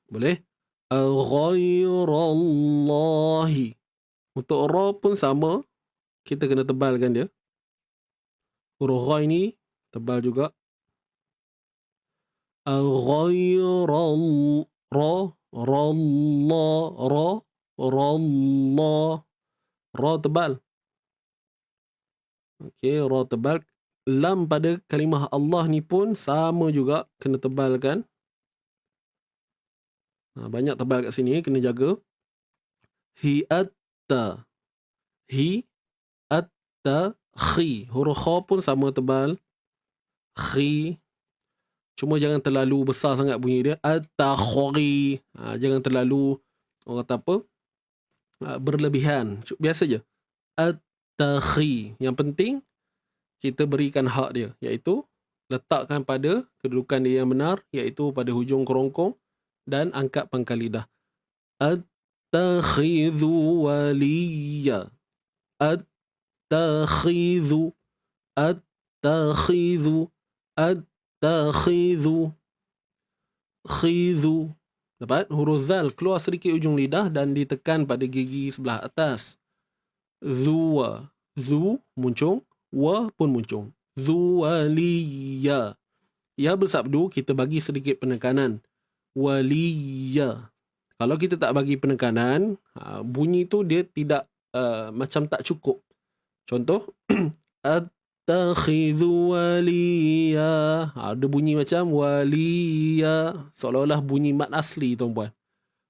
Boleh? Aghairallahi. Untuk ra pun sama. Kita kena tebalkan dia. Huruf gha ini tebal juga. Aghairallah. Ra tebal. Okey, ra tebal. Lam pada kalimah Allah ni pun sama juga kena tebalkan. Banyak tebal kat sini, kena jaga. Hi'atta. Hi'atta. Khi. Huruf kha pun sama tebal. Khi. Cuma jangan terlalu besar sangat bunyi dia. At-takhri. Jangan terlalu, orang kata apa? berlebihan. Biasa je. At-takhi. Yang penting kita berikan hak dia, iaitu letakkan pada kedudukan dia yang benar, iaitu pada hujung kerongkong dan angkat pangkal lidah. At-takhidhu waliya. At-takhidhu. At-takhidhu. At-takhidhu. Khidhu. Dapat? Huruf zal keluar sedikit ujung lidah dan ditekan pada gigi sebelah atas. Zuwa. Zu muncung. Wa pun muncung. Zuwaliya. Ya bersabdu, kita bagi sedikit penekanan. Waliya. Kalau kita tak bagi penekanan, bunyi tu dia tidak macam tak cukup. Contoh, At-takhidhu waliya. Ada bunyi macam waliya. Seolah-olah bunyi mat asli, tuan-puan.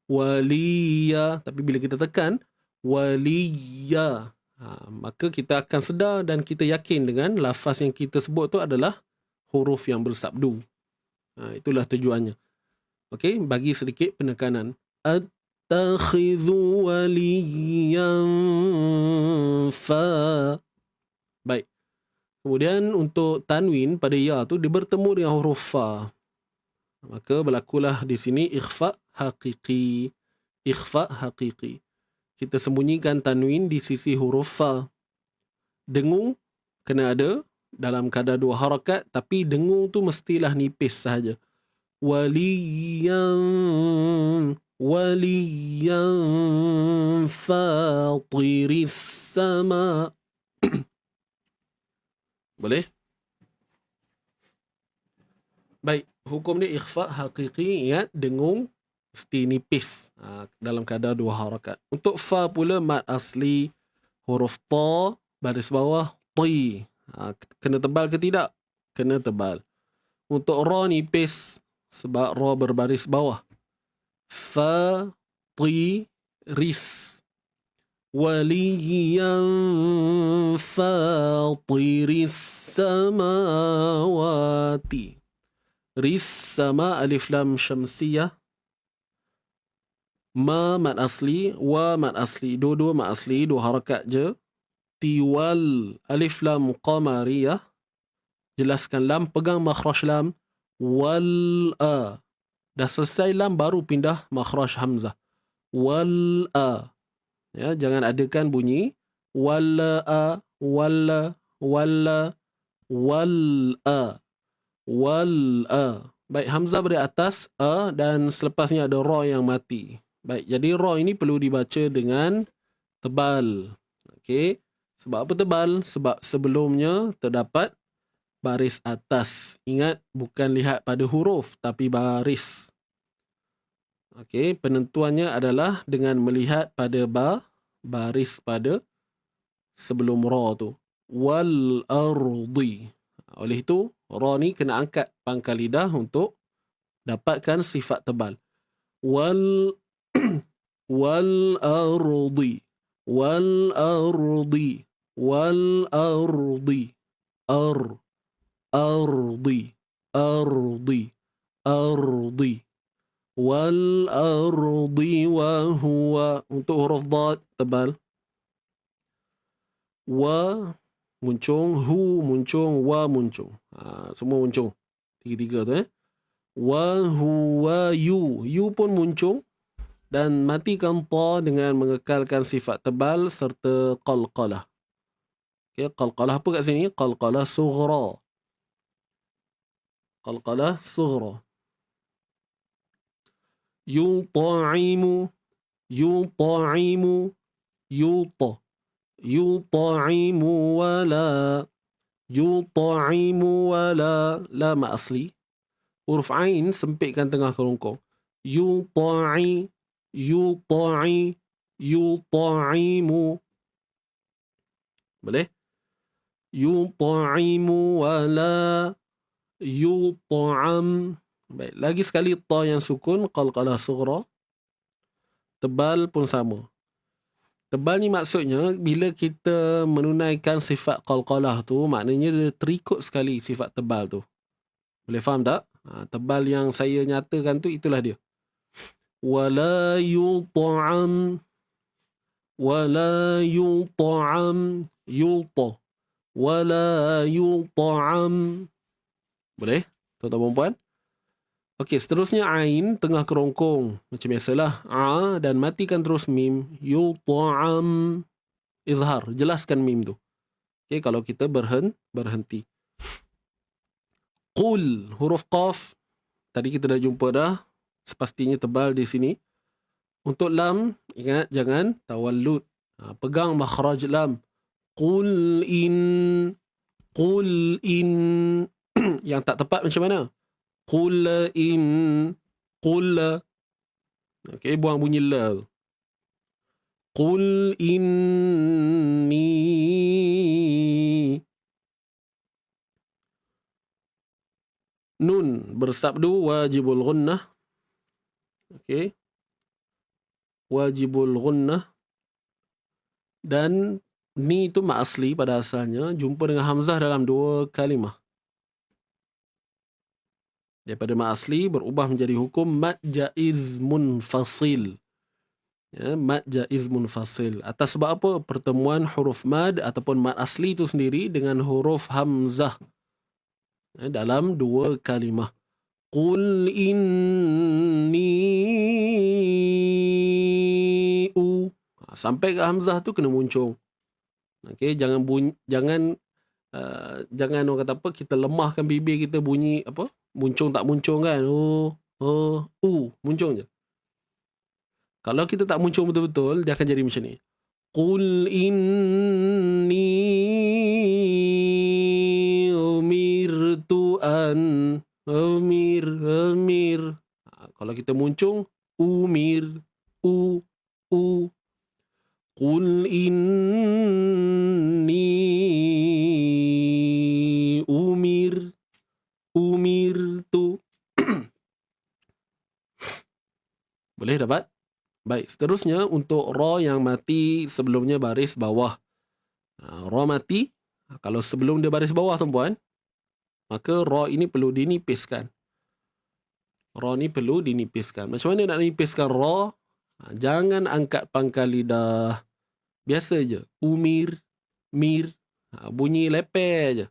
Waliya. Tapi bila kita tekan, waliya. Maka kita akan sedar dan kita yakin dengan lafaz yang kita sebut tu adalah huruf yang bersabdu. Itulah tujuannya. Okey, bagi sedikit penekanan. At-takhidhu waliyan fa. Baik. Kemudian untuk tanwin pada ya tu dia bertemu dengan huruf fa. Maka berlakulah di sini ikhfa haqiqi. Ikhfa haqiqi. Kita sembunyikan tanwin di sisi huruf fa. Dengung kena ada dalam kadar 2 harakat, tapi dengung tu mestilah nipis sahaja. Waliyan fatiris sama. Boleh? Baik, hukum dia ikhfa haqiqi, ingat dengung mesti nipis dalam kadar 2 harakat. Untuk fa pula mat asli huruf ta baris bawah ti. Kena tebal ke tidak? Kena tebal. Untuk ra nipis sebab ra berbaris bawah. Fa ti ris. Waliyan fatiris samawati. Ris sama alif lam syamsiyah. Ma mat asli, wa mat asli. Dua-dua mat asli, 2 harakat je. Tiwal alif lam qamariyah. Jelaskan lam, pegang makhraj lam. Wal-a. Dah selesai lam baru pindah makhraj hamzah. Wal-a. Ya, jangan adakan bunyi walla-a, walla, walla, wal-a, wal-a. Baik, hamzah dari atas a dan selepasnya ada ra yang mati. Baik, jadi ra ini perlu dibaca dengan tebal. Okey. Sebab apa tebal? Sebab sebelumnya terdapat baris atas. Ingat, bukan lihat pada huruf tapi baris. Okey, penentuannya adalah dengan melihat pada baris pada sebelum ra tu. Wal ardi. Oleh itu, ra ni kena angkat pangkal lidah untuk dapatkan sifat tebal. Wal wal ardi. Wal ardi. Wal ardi. Ardi. Ardi. Ardi. Wal ardi wa huwa. Untuk huruf dad tebal. Wa muncung, hu muncung, wa muncung. Semua muncung. Tiga-tiga tu Wa huwa yu. Yu pun muncung. Dan matikan ta dengan mengekalkan sifat tebal serta qalqalah. Okay, qalqalah apa kat sini? Qalqalah sughra. Qalqalah sughra. Yuta'imu. Yuta'imu. Yuta'imu wala. Yuta'imu wala. La ma asli. Huruf ain sempitkan tengah kerongkong. Yuta'i. Yuta'i. Yuta'imu. Boleh? Yuta'imu wala. Yuta'am. Baik, lagi sekali ta yang sukun, qalqalah sughra. Tebal pun sama. Tebal ni maksudnya bila kita menunaikan sifat qalqalah tu, maknanya dia terikut sekali sifat tebal tu. Boleh faham tak? Tebal yang saya nyatakan tu itulah dia. Wala yuta'am. wala yut'am, yuta, wala yut'am. Boleh? Tuan-tuan dan puan? Okey, seterusnya ain tengah kerongkong. Macam biasalah. A dan matikan terus mim. Yut'am. Izhar. Jelaskan mim tu. Okey, kalau kita berhenti. Qul. Huruf qaf. Tadi kita dah jumpa dah. Sepastinya tebal di sini. Untuk lam, ingat jangan tawallud. Pegang makhraj lam. Qul in. Qul in. Yang tak tepat macam mana? Qul in. Qul. Okay, buang bunyi la. Qul inni. Nun bersabdu wajibul gunnah. Okay. Wajibul gunnah. Dan ni itu mak asli pada asalnya. Jumpa dengan hamzah dalam dua kalimah. Daripada mak asli berubah menjadi hukum mad jaiz munfasil. Ya, mad jaiz munfasil. Atas sebab apa? Pertemuan huruf mad ataupun mad asli itu sendiri dengan huruf hamzah. Ya, dalam dua kalimah. Qul inni u. Sampai ke hamzah tu kena muncung. Okey, jangan jangan orang kata apa, kita lemahkan bibir kita bunyi apa? Muncung tak muncung kan? Muncung je. Kalau kita tak muncung betul-betul, dia akan jadi macam ni. Qul inni umirtu an umir. Kalau kita muncung, umir, Qul inni umirtu. Boleh dapat? Baik, seterusnya untuk ra yang mati sebelumnya baris bawah. Ra mati, kalau sebelum dia baris bawah tuan-puan, maka ra ini perlu dinipiskan. Ra ni perlu dinipiskan. Macam mana nak nipiskan ra? Jangan angkat pangkal lidah. Biasa je. Umir, mir. Bunyi leper je.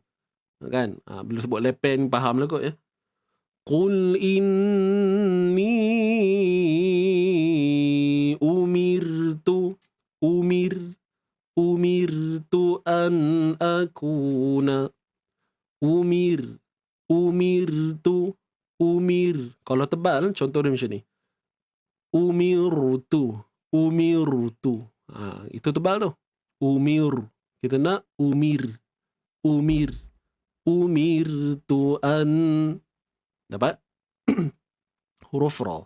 Kan? Bila sebut leper ni faham lah kot ya. Qul inni umirtu an akuna. Umirtu. Kalau tebal, contoh dia macam ni. Umirtu. Itu tebal tu. Kita nak umir. Umirtu an. Dapat? Huruf ra.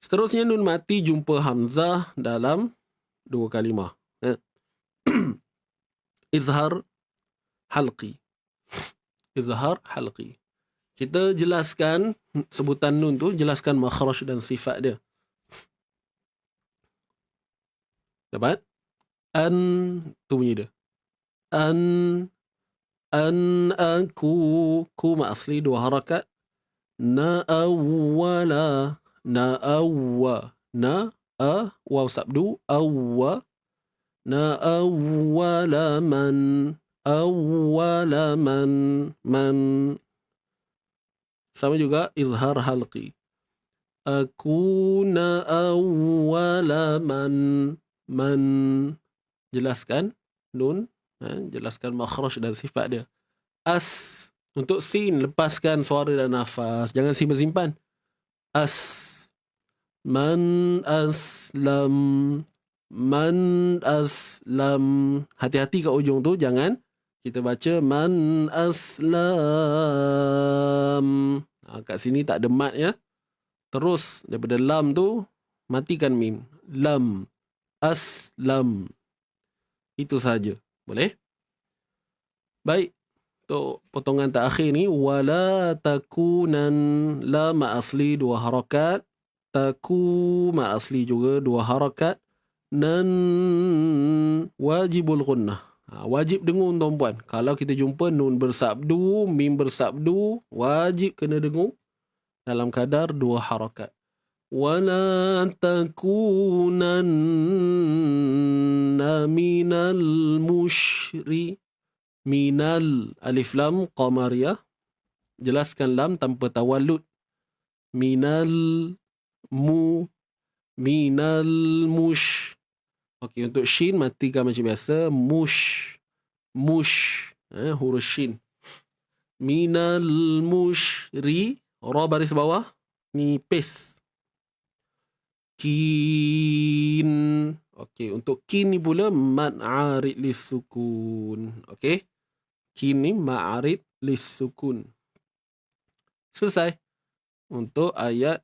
Seterusnya nun mati jumpa hamzah dalam dua kalimah. Izhar halqi. Kita jelaskan sebutan nun tu, jelaskan makhraj dan sifat dia. Dapat? An tu bunyi dia. An aku. Ku mak asli dua harakat. Na awwala. Waw sabdu. Na awwala man. Sama juga izhar halqi. Akuna awwala man. Jelaskan nun, jelaskan makhraj dan sifat dia. As, untuk sin, lepaskan suara dan nafas, jangan simpan. As, man aslam. Hati-hati kat ujung tu, jangan kita baca man aslam. Kat sini tak ada mat ya. Terus daripada lam tu matikan mim. Lam. Aslam. Itu saja. Boleh? Baik. Untuk potongan terakhir ni. Wala takunan. La ma asli dua harakat. Taku ma asli juga dua harakat. Nan wajibul gunnah. Wajib dengung tuan-puan. Kalau kita jumpa nun bersabdu, mim bersabdu, wajib kena dengung dalam kadar dua harakat. Wala takunanna minal musyri. Minal alif lam qamariyah. Jelaskan lam tanpa tawallud. Minal minal mush. Okey, untuk shin matikan macam biasa. Mush. Huruf shin. Minal mushri. Ra baris bawah. Ni paste. Kin. Okey, untuk kin ni pula mad arid lisukun. Okey. Kin ni ma'arid lisukun. Selesai. Untuk ayat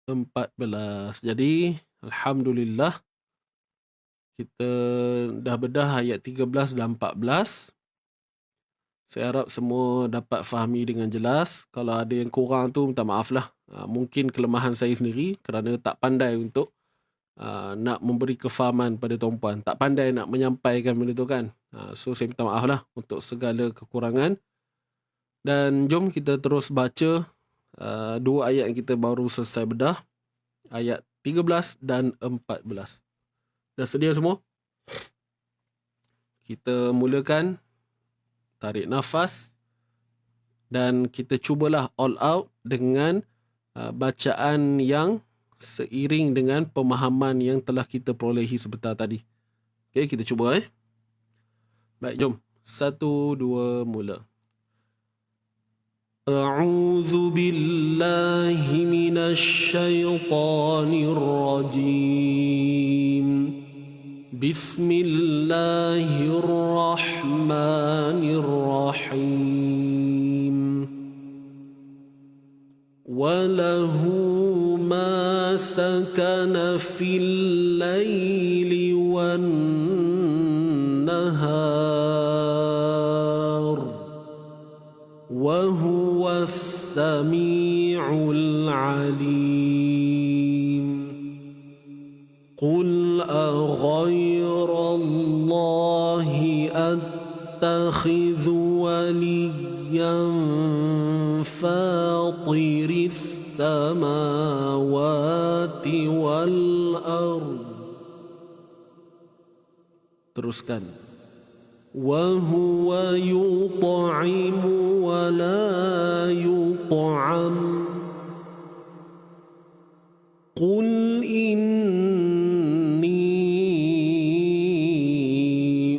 14. Jadi, alhamdulillah kita dah bedah ayat 13 dan 14. Saya harap semua dapat fahami dengan jelas. Kalau ada yang kurang tu, minta maaf lah. Mungkin kelemahan saya sendiri kerana tak pandai untuk nak memberi kefahaman pada tuan-puan. Tak pandai nak menyampaikan benda tu kan. So saya minta maaf lah untuk segala kekurangan. Dan jom kita terus baca dua ayat yang kita baru selesai bedah. Ayat 13 dan 14. Dah sedia semua? Kita mulakan. Tarik nafas. Dan kita cubalah all out dengan bacaan yang seiring dengan pemahaman yang telah kita perolehi sebentar tadi. Okay, kita cuba Baik, jom. 1, 2, mula. A'udzu billahi minasy syaithanir rajim. Bismillahirrahmanirrahim. Walahu ma sakana fil laili wan nahar. Wa huwas sami'ul alim. Qul aghayrallahi attakhidhu waliyan fatiris samawati wal ard. Teruskan. Wa huwa yut'imu wa la yut'am. Qul inni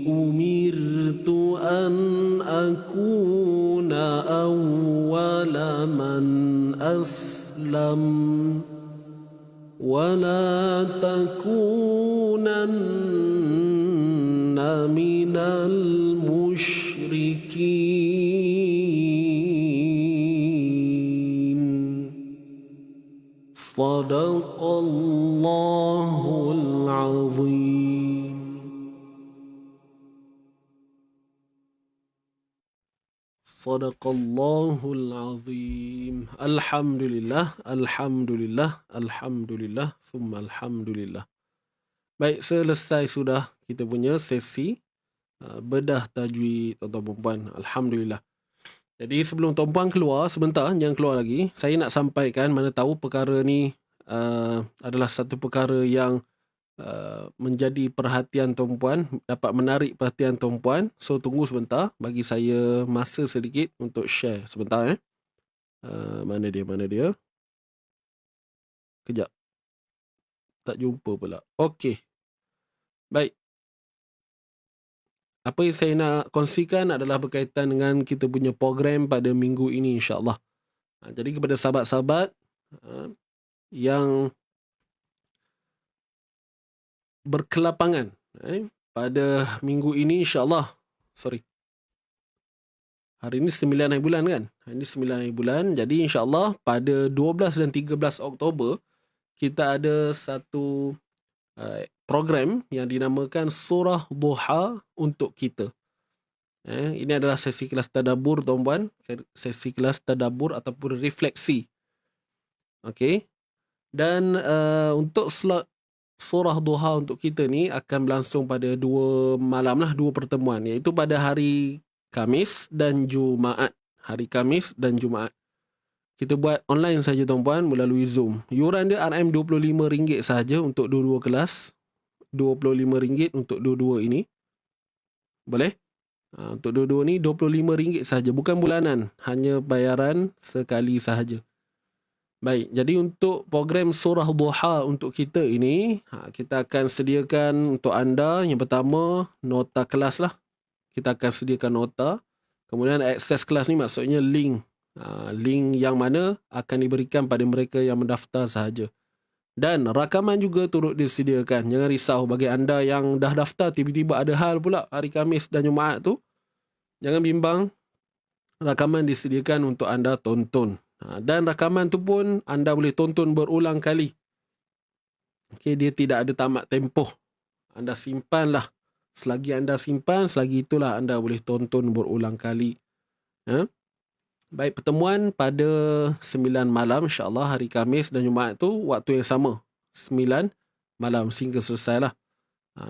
umirtu an akuna awwala man aslam wa la takunanna minal musyrikin. Sadaqallahul azim. Sadaqallahul azim. Alhamdulillah, alhamdulillah, alhamdulillah, thumma alhamdulillah. Baik, selesai sudah kita punya sesi bedah tajwid tuan-tuan puan. Alhamdulillah. Jadi sebelum tuan-puan keluar sebentar, jangan keluar lagi. Saya nak sampaikan, mana tahu perkara ni adalah satu perkara yang menjadi perhatian tuan-puan, dapat menarik perhatian tuan-puan. So tunggu sebentar, bagi saya masa sedikit untuk share sebentar. Mana dia? Kejap. Tak jumpa pula. Okey. Baik. Apa yang saya nak kongsikan adalah berkaitan dengan kita punya program pada minggu ini insya-Allah. Jadi kepada sahabat-sahabat yang berkelapangan pada minggu ini insya-Allah. Hari ini 9 hari bulan kan? Hari ini 9 hari bulan. Jadi insya-Allah pada 12 dan 13 Oktober kita ada satu program yang dinamakan Surah Duha untuk kita. Ini adalah sesi kelas tadabbur tuan-puan, sesi kelas tadabbur ataupun refleksi. Okey. Dan untuk slot Surah Duha untuk kita ni akan berlangsung pada 2 malam lah, 2 pertemuan, iaitu pada hari Khamis dan Jumaat. Hari Khamis dan Jumaat. Kita buat online saja tuan-puan melalui Zoom. Yuran dia RM25 sahaja untuk dua-dua kelas. RM25 untuk dua-dua ini. Boleh? Untuk dua-dua ni RM25 sahaja, bukan bulanan, hanya bayaran sekali sahaja. Baik, jadi untuk program surah Duha untuk kita ini, kita akan sediakan untuk anda yang pertama nota kelas lah. Kita akan sediakan nota. Kemudian akses kelas ni maksudnya link. Link yang mana akan diberikan pada mereka yang mendaftar sahaja. Dan rakaman juga turut disediakan. Jangan risau bagi anda yang dah daftar tiba-tiba ada hal pula hari Khamis dan Jumaat tu. Jangan bimbang. Rakaman disediakan untuk anda tonton. Dan rakaman tu pun anda boleh tonton berulang kali. Okey, dia tidak ada tamat tempoh. Anda simpanlah. Selagi anda simpan, selagi itulah anda boleh tonton berulang kali. Baik, pertemuan pada 9 malam insyaAllah hari Khamis dan Jumaat tu waktu yang sama. 9 malam sehingga selesai lah.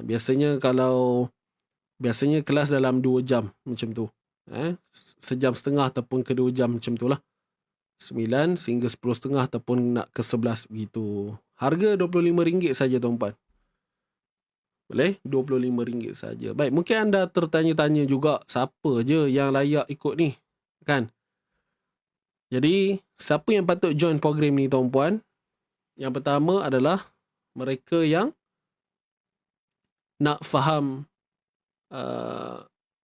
Biasanya kelas dalam 2 jam macam tu. Sejam setengah ataupun ke 2 jam macam tu lah. 9 sehingga 10.30 ataupun nak ke 11 begitu. Harga RM25 saja tuan-puan. Boleh? RM25 saja. Baik, mungkin anda tertanya-tanya juga siapa je yang layak ikut ni. Kan? Jadi, siapa yang patut join program ni tuan-puan? Yang pertama adalah mereka yang nak faham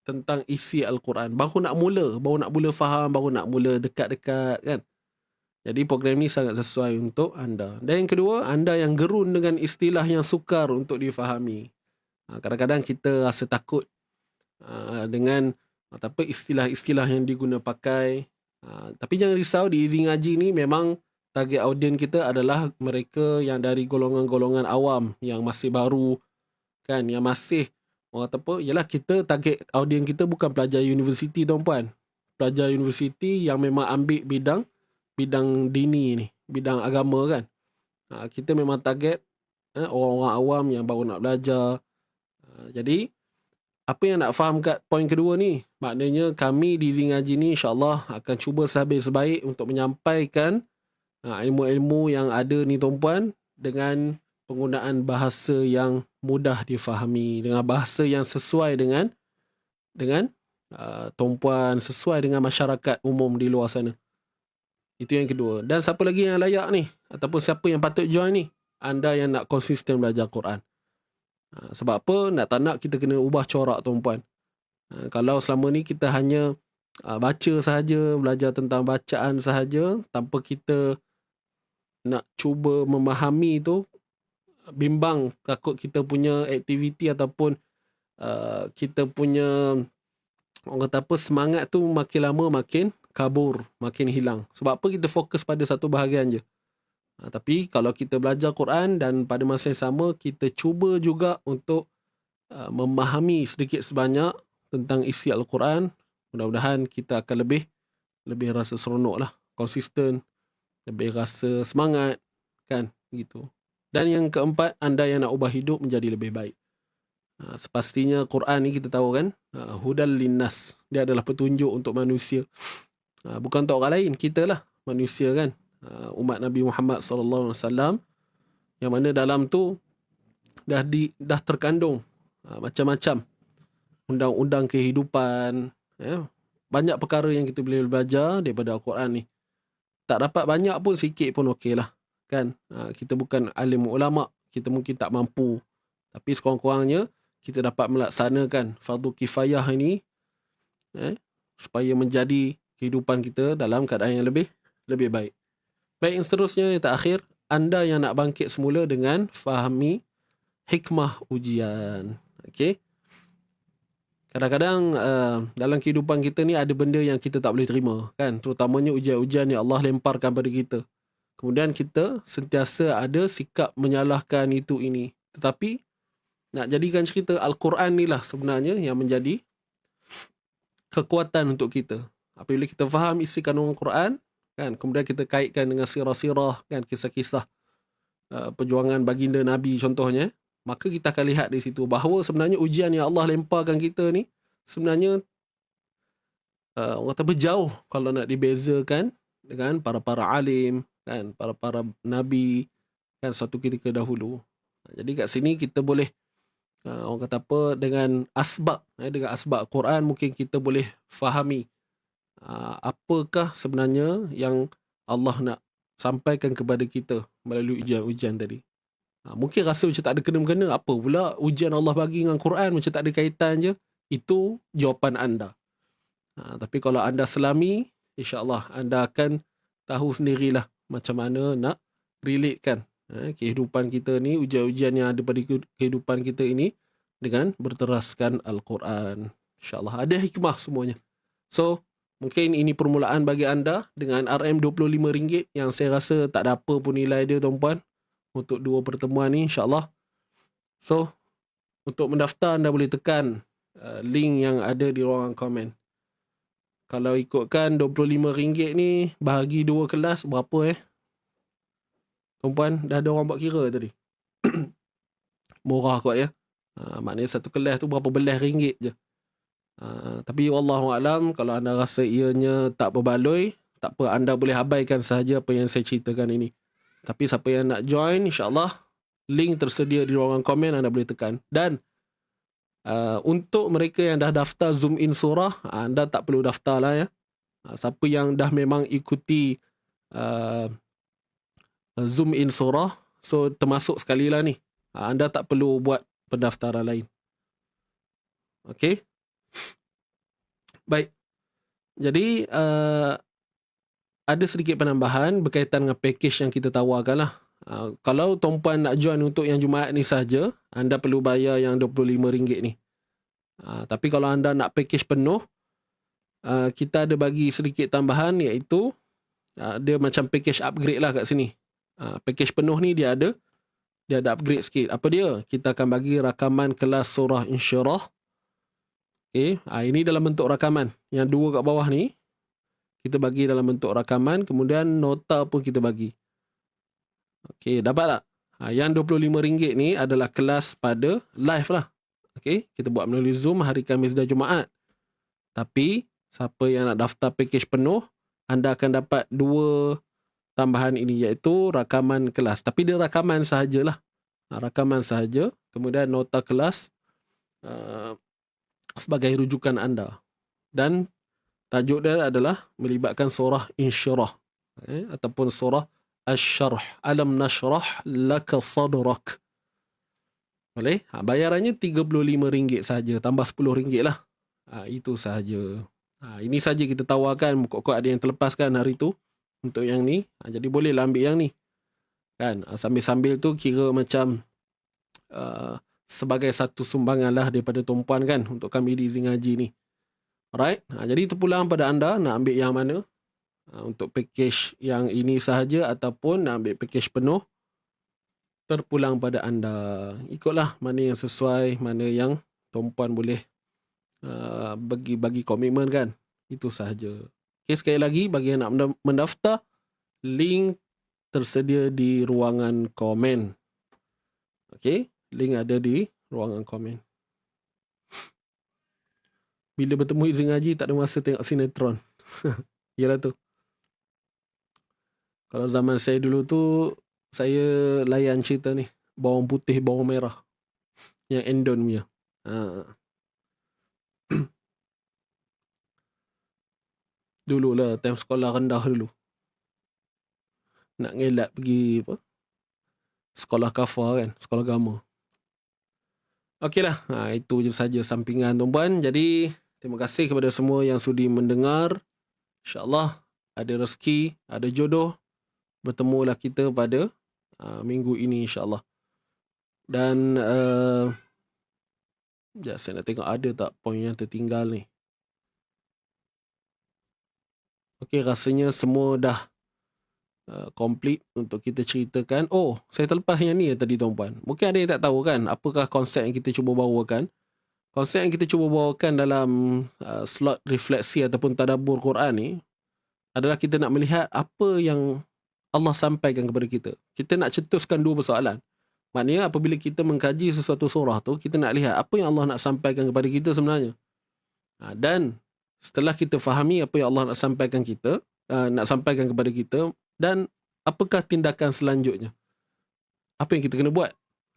tentang isi Al-Quran. Baru nak mula faham, baru nak mula dekat-dekat kan. Jadi program ni sangat sesuai untuk anda. Dan yang kedua, anda yang gerun dengan istilah yang sukar untuk difahami. Kadang-kadang kita rasa takut dengan istilah-istilah yang diguna pakai. Tapi jangan risau, di Easy Ngaji ni memang target audience kita adalah mereka yang dari golongan-golongan awam, yang masih baru kan, yang masih ialah kita target audience kita bukan pelajar universiti tuan-puan. Pelajar universiti yang memang ambil bidang dini ni, bidang agama kan. Kita memang target orang-orang awam yang baru nak belajar. Jadi apa yang nak faham kat poin kedua ni, maknanya kami di Easy Ngaji ni insyaAllah akan cuba sebaik-baik untuk menyampaikan ilmu-ilmu yang ada ni tuan-puan dengan penggunaan bahasa yang mudah difahami, dengan bahasa yang sesuai dengan tuan-puan, sesuai dengan masyarakat umum di luar sana. Itu yang kedua. Dan siapa lagi yang layak ni, ataupun siapa yang patut join ni? Anda yang nak konsisten belajar Quran. Sebab apa? Nak tak nak kita kena ubah corak tuan-puan. Kalau selama ni kita hanya baca sahaja, belajar tentang bacaan sahaja, tanpa kita nak cuba memahami tu, bimbang, takut kita punya aktiviti ataupun kita punya semangat tu makin lama makin kabur, makin hilang. Sebab apa? Kita fokus pada satu bahagian je. Tapi kalau kita belajar Quran dan pada masa yang sama kita cuba juga untuk memahami sedikit sebanyak tentang isi Al-Quran, mudah-mudahan kita akan lebih rasa seronok lah, konsisten, lebih rasa semangat kan, gitu. Dan yang keempat, anda yang nak ubah hidup menjadi lebih baik. Sepastinya Quran ni kita tahu kan, hudal linnas, dia adalah petunjuk untuk manusia. Bukan untuk orang lain, kita lah manusia kan. Umat Nabi Muhammad SAW, yang mana dalam tu dah terkandung macam-macam undang-undang kehidupan, banyak perkara yang kita boleh belajar daripada Al-Quran ni. Tak dapat banyak pun, sikit pun okey lah kan. Kita bukan alim ulama, kita mungkin tak mampu, tapi sekurang-kurangnya kita dapat melaksanakan fardu kifayah ini supaya menjadi kehidupan kita dalam keadaan yang lebih baik. Baik, yang seterusnya, yang terakhir, anda yang nak bangkit semula dengan fahami hikmah ujian. Okey. Kadang-kadang dalam kehidupan kita ni ada benda yang kita tak boleh terima kan, terutamanya ujian-ujian yang Allah lemparkan pada kita. Kemudian kita sentiasa ada sikap menyalahkan itu ini. Tetapi nak jadikan cerita Al-Quran ni lah sebenarnya yang menjadi kekuatan untuk kita. Apabila kita faham isi kandungan Quran kan, kemudian kita kaitkan dengan sirah-sirah kan, kisah-kisah perjuangan baginda Nabi contohnya, maka kita akan lihat di situ bahawa sebenarnya ujian yang Allah lemparkan kita ni sebenarnya orang kata berjauh kalau nak dibezakan dengan para alim kan, para nabi kan, satu ketika dahulu. Jadi kat sini kita boleh Orang kata apa, dengan asbab, dengan asbab Quran mungkin kita boleh fahami apakah sebenarnya yang Allah nak sampaikan kepada kita melalui ujian-ujian tadi. Mungkin rasa macam tak ada kena-mengena, apa pula ujian Allah bagi dengan Quran macam tak ada kaitan je. Itu jawapan anda. Tapi kalau anda selami, insya-Allah anda akan tahu sendirilah macam mana nak relatekan kehidupan kita ni, ujian-ujian yang ada pada kehidupan kita ini dengan berteraskan Al-Quran. InsyaAllah ada hikmah semuanya. So, mungkin ini permulaan bagi anda dengan RM25 yang saya rasa tak ada apa pun nilai dia tuan-puan untuk 2 pertemuan ni, insyaAllah. So, untuk mendaftar anda boleh tekan link yang ada di ruangan komen. Kalau ikutkan RM25 ni bahagi 2 kelas berapa tuan-puan? Dah ada orang buat kira tadi. Murah kot ya. Maknanya satu kelas tu berapa belas ringgit je. Tapi wallahualam, kalau anda rasa ianya tak berbaloi, tak apa, anda boleh abaikan sahaja apa yang saya ceritakan ini. Tapi siapa yang nak join, insyaAllah link tersedia di ruangan komen, anda boleh tekan. Dan untuk mereka yang dah daftar Zoom in surah, anda tak perlu daftar lah ya. Siapa yang dah memang ikuti Zoom in surah, so termasuk sekali lah ni, anda tak perlu buat pendaftaran lain. Okay. Baik. Jadi ada sedikit penambahan berkaitan dengan package yang kita tawarkan lah. Kalau tuan-puan nak join untuk yang Jumaat ni saja, anda perlu bayar yang RM25 ni. Tapi kalau anda nak package penuh, kita ada bagi sedikit tambahan, iaitu dia macam package upgrade lah kat sini. Package penuh ni dia ada upgrade sikit. Apa dia? Kita akan bagi rakaman kelas surah Insyirah. Okay. Ini dalam bentuk rakaman. Yang 2 kat bawah ni kita bagi dalam bentuk rakaman, kemudian nota pun kita bagi. Okey, dapat tak? Yang RM25 ni adalah kelas pada live lah. Okey, kita buat melalui Zoom hari Khamis dan Jumaat. Tapi siapa yang nak daftar package penuh, anda akan dapat 2 tambahan ini, iaitu rakaman kelas. Tapi dia rakaman sahajalah. Rakaman sahaja, kemudian nota kelas sebagai rujukan anda. Dan tajuk dia adalah melibatkan surah Insyirah ataupun surah Asy-Syarh. Alam nashrah laka sadrak. Boleh? Bayarannya RM35 sahaja, tambah RM10 lah. Itu sahaja. Ini saja kita tawarkan. Kok ada yang terlepaskan hari tu untuk yang ni. Jadi bolehlah ambil yang ni. Kan? Sambil-sambil tu kira macam sebagai satu sumbangan lah daripada tumpuan kan untuk kami di Izin Ngaji ni. Alright. Jadi terpulang pada anda nak ambil yang mana. Untuk package yang ini sahaja ataupun nak ambil package penuh, terpulang pada anda. Ikutlah mana yang sesuai, mana yang tumpuan boleh bagi komitmen kan. Itu sahaja. Okay, sekali lagi bagi yang nak mendaftar, link tersedia di ruangan komen. Okay, link ada di ruangan komen. Bila bertemu Izin Ngaji tak ada masa tengok sinetron. Yalah tu. Kalau zaman saya dulu tu, saya layan cerita ni. Bawang putih, bawang merah. Yang Endon punya. Dulu lah, time sekolah rendah dulu. Nak ngelak pergi apa? Sekolah kafar kan, sekolah agama. Okeylah, itu je saja sampingan tuan-puan. Jadi, terima kasih kepada semua yang sudi mendengar. InsyaAllah ada rezeki, ada jodoh. Bertemulah kita pada minggu ini insyaAllah. Dan saya nak tengok ada tak poin yang tertinggal ni. Okey, rasanya semua dah complete untuk kita ceritakan. Oh, saya terlepas yang ni tadi tuan-puan. Mungkin ada yang tak tahu kan apakah konsep yang kita cuba bawakan. Konsep yang kita cuba bawakan dalam slot refleksi ataupun tadabbur Quran ni adalah kita nak melihat apa yang Allah sampaikan kepada kita. Kita nak cetuskan 2 persoalan. Maknanya apabila kita mengkaji sesuatu surah tu, kita nak lihat apa yang Allah nak sampaikan kepada kita sebenarnya. Dan setelah kita fahami apa yang Allah nak sampaikan kepada kita, dan apakah tindakan selanjutnya? Apa yang kita kena buat?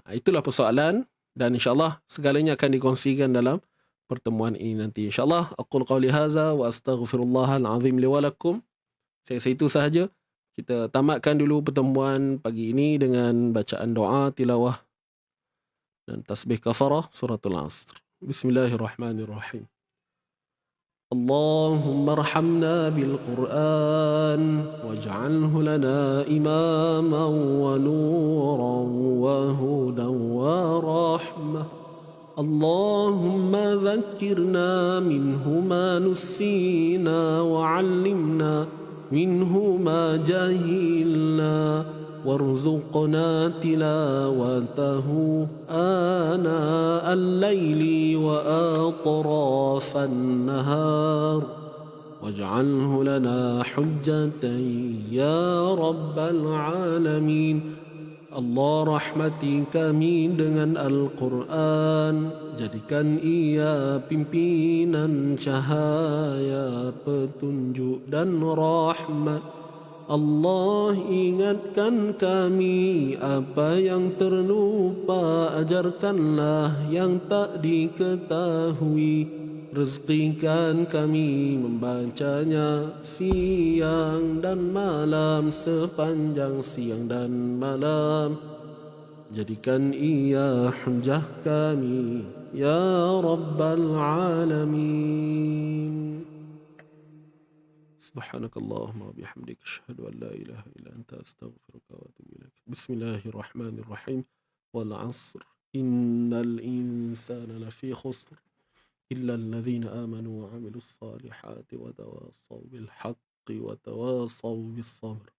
Itulah persoalan Dan insyaAllah segalanya akan dikongsikan dalam pertemuan ini nanti. InsyaAllah, aqul qawli haza wa astaghfirullahal azim li wa lakum. Saya itu sahaja. Kita tamatkan dulu pertemuan pagi ini dengan bacaan doa, tilawah dan tasbih kafarah suratul Asr. Bismillahirrahmanirrahim. اللهم ارحمنا بالقرآن واجعله لنا إماما ونورا وهدى ورحمة. اللهم ذكرنا منه ما نسينا وعلمنا منه ما جهلنا وارزقنا تلاوته آناء الليل وأطراف النهار واجعله لنا حجة يا رب العالمين. Allah rahmati kami dengan Al-Quran, jadikan ia pimpinan cahaya, petunjuk dan rahmat. Allah ingatkan kami apa yang terlupa, ajarkanlah yang tak diketahui. Rezekikan kami membacanya siang dan malam, sepanjang siang dan malam. Jadikan ia hujah kami ya Rabbal Alamin. Subhanakallahumma wa bihamdika asyhadu an la ilaha illa anta astaghfiruka wa atubu ilaik. Bismillahirrahmanirrahim. Wal 'asr innal insana lafi khusr illa alladhina amanu wa 'amilus salihati wa tawassaw bil haqqi wa tawassaw bis sabr.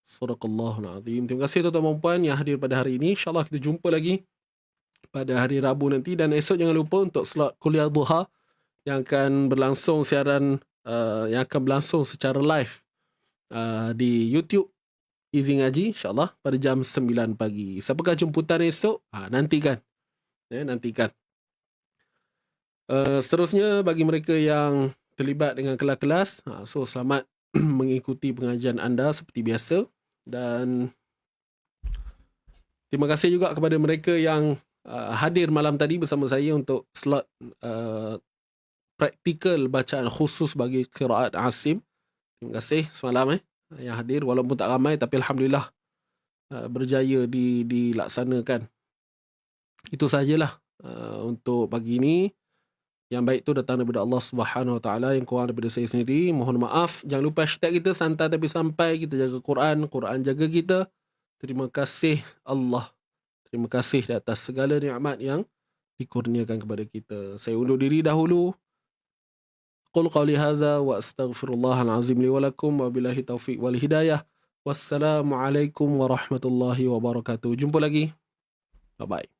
Sadaqallahul azim. Terima kasih tuan-tuan dan puan yang hadir pada hari ini. InsyaAllah kita jumpa lagi pada hari Rabu nanti, dan esok jangan lupa untuk slot kuliah duha yang akan berlangsung siaran secara live di YouTube Easy Ngaji, insyaAllah pada jam 9 pagi. Siapakah jemputan esok? Nantikan. Seterusnya bagi mereka yang terlibat dengan kelas-kelas, so selamat mengikuti pengajian anda seperti biasa. Dan terima kasih juga kepada mereka yang hadir malam tadi bersama saya untuk slot praktikal bacaan khusus bagi qiraat Asim. Terima kasih semalam yang hadir, walaupun tak ramai tapi alhamdulillah berjaya dilaksanakan. Itu sajalah untuk pagi ini. Yang baik tu datang daripada Allah Subhanahu Wa Taala, yang kurang daripada saya sendiri mohon maaf. Jangan lupa hashtag kita santai tapi sampai. Kita jaga Quran, Quran jaga kita. Terima kasih Allah. Terima kasih di atas segala nikmat yang dikurniakan kepada kita. Saya undur diri dahulu. Qul qawli hadza wa astaghfirullahal azim li wa lakum wa billahi taufiq wal hidayah. Wassalamualaikum warahmatullahi wabarakatuh. Jumpa lagi. Bye bye.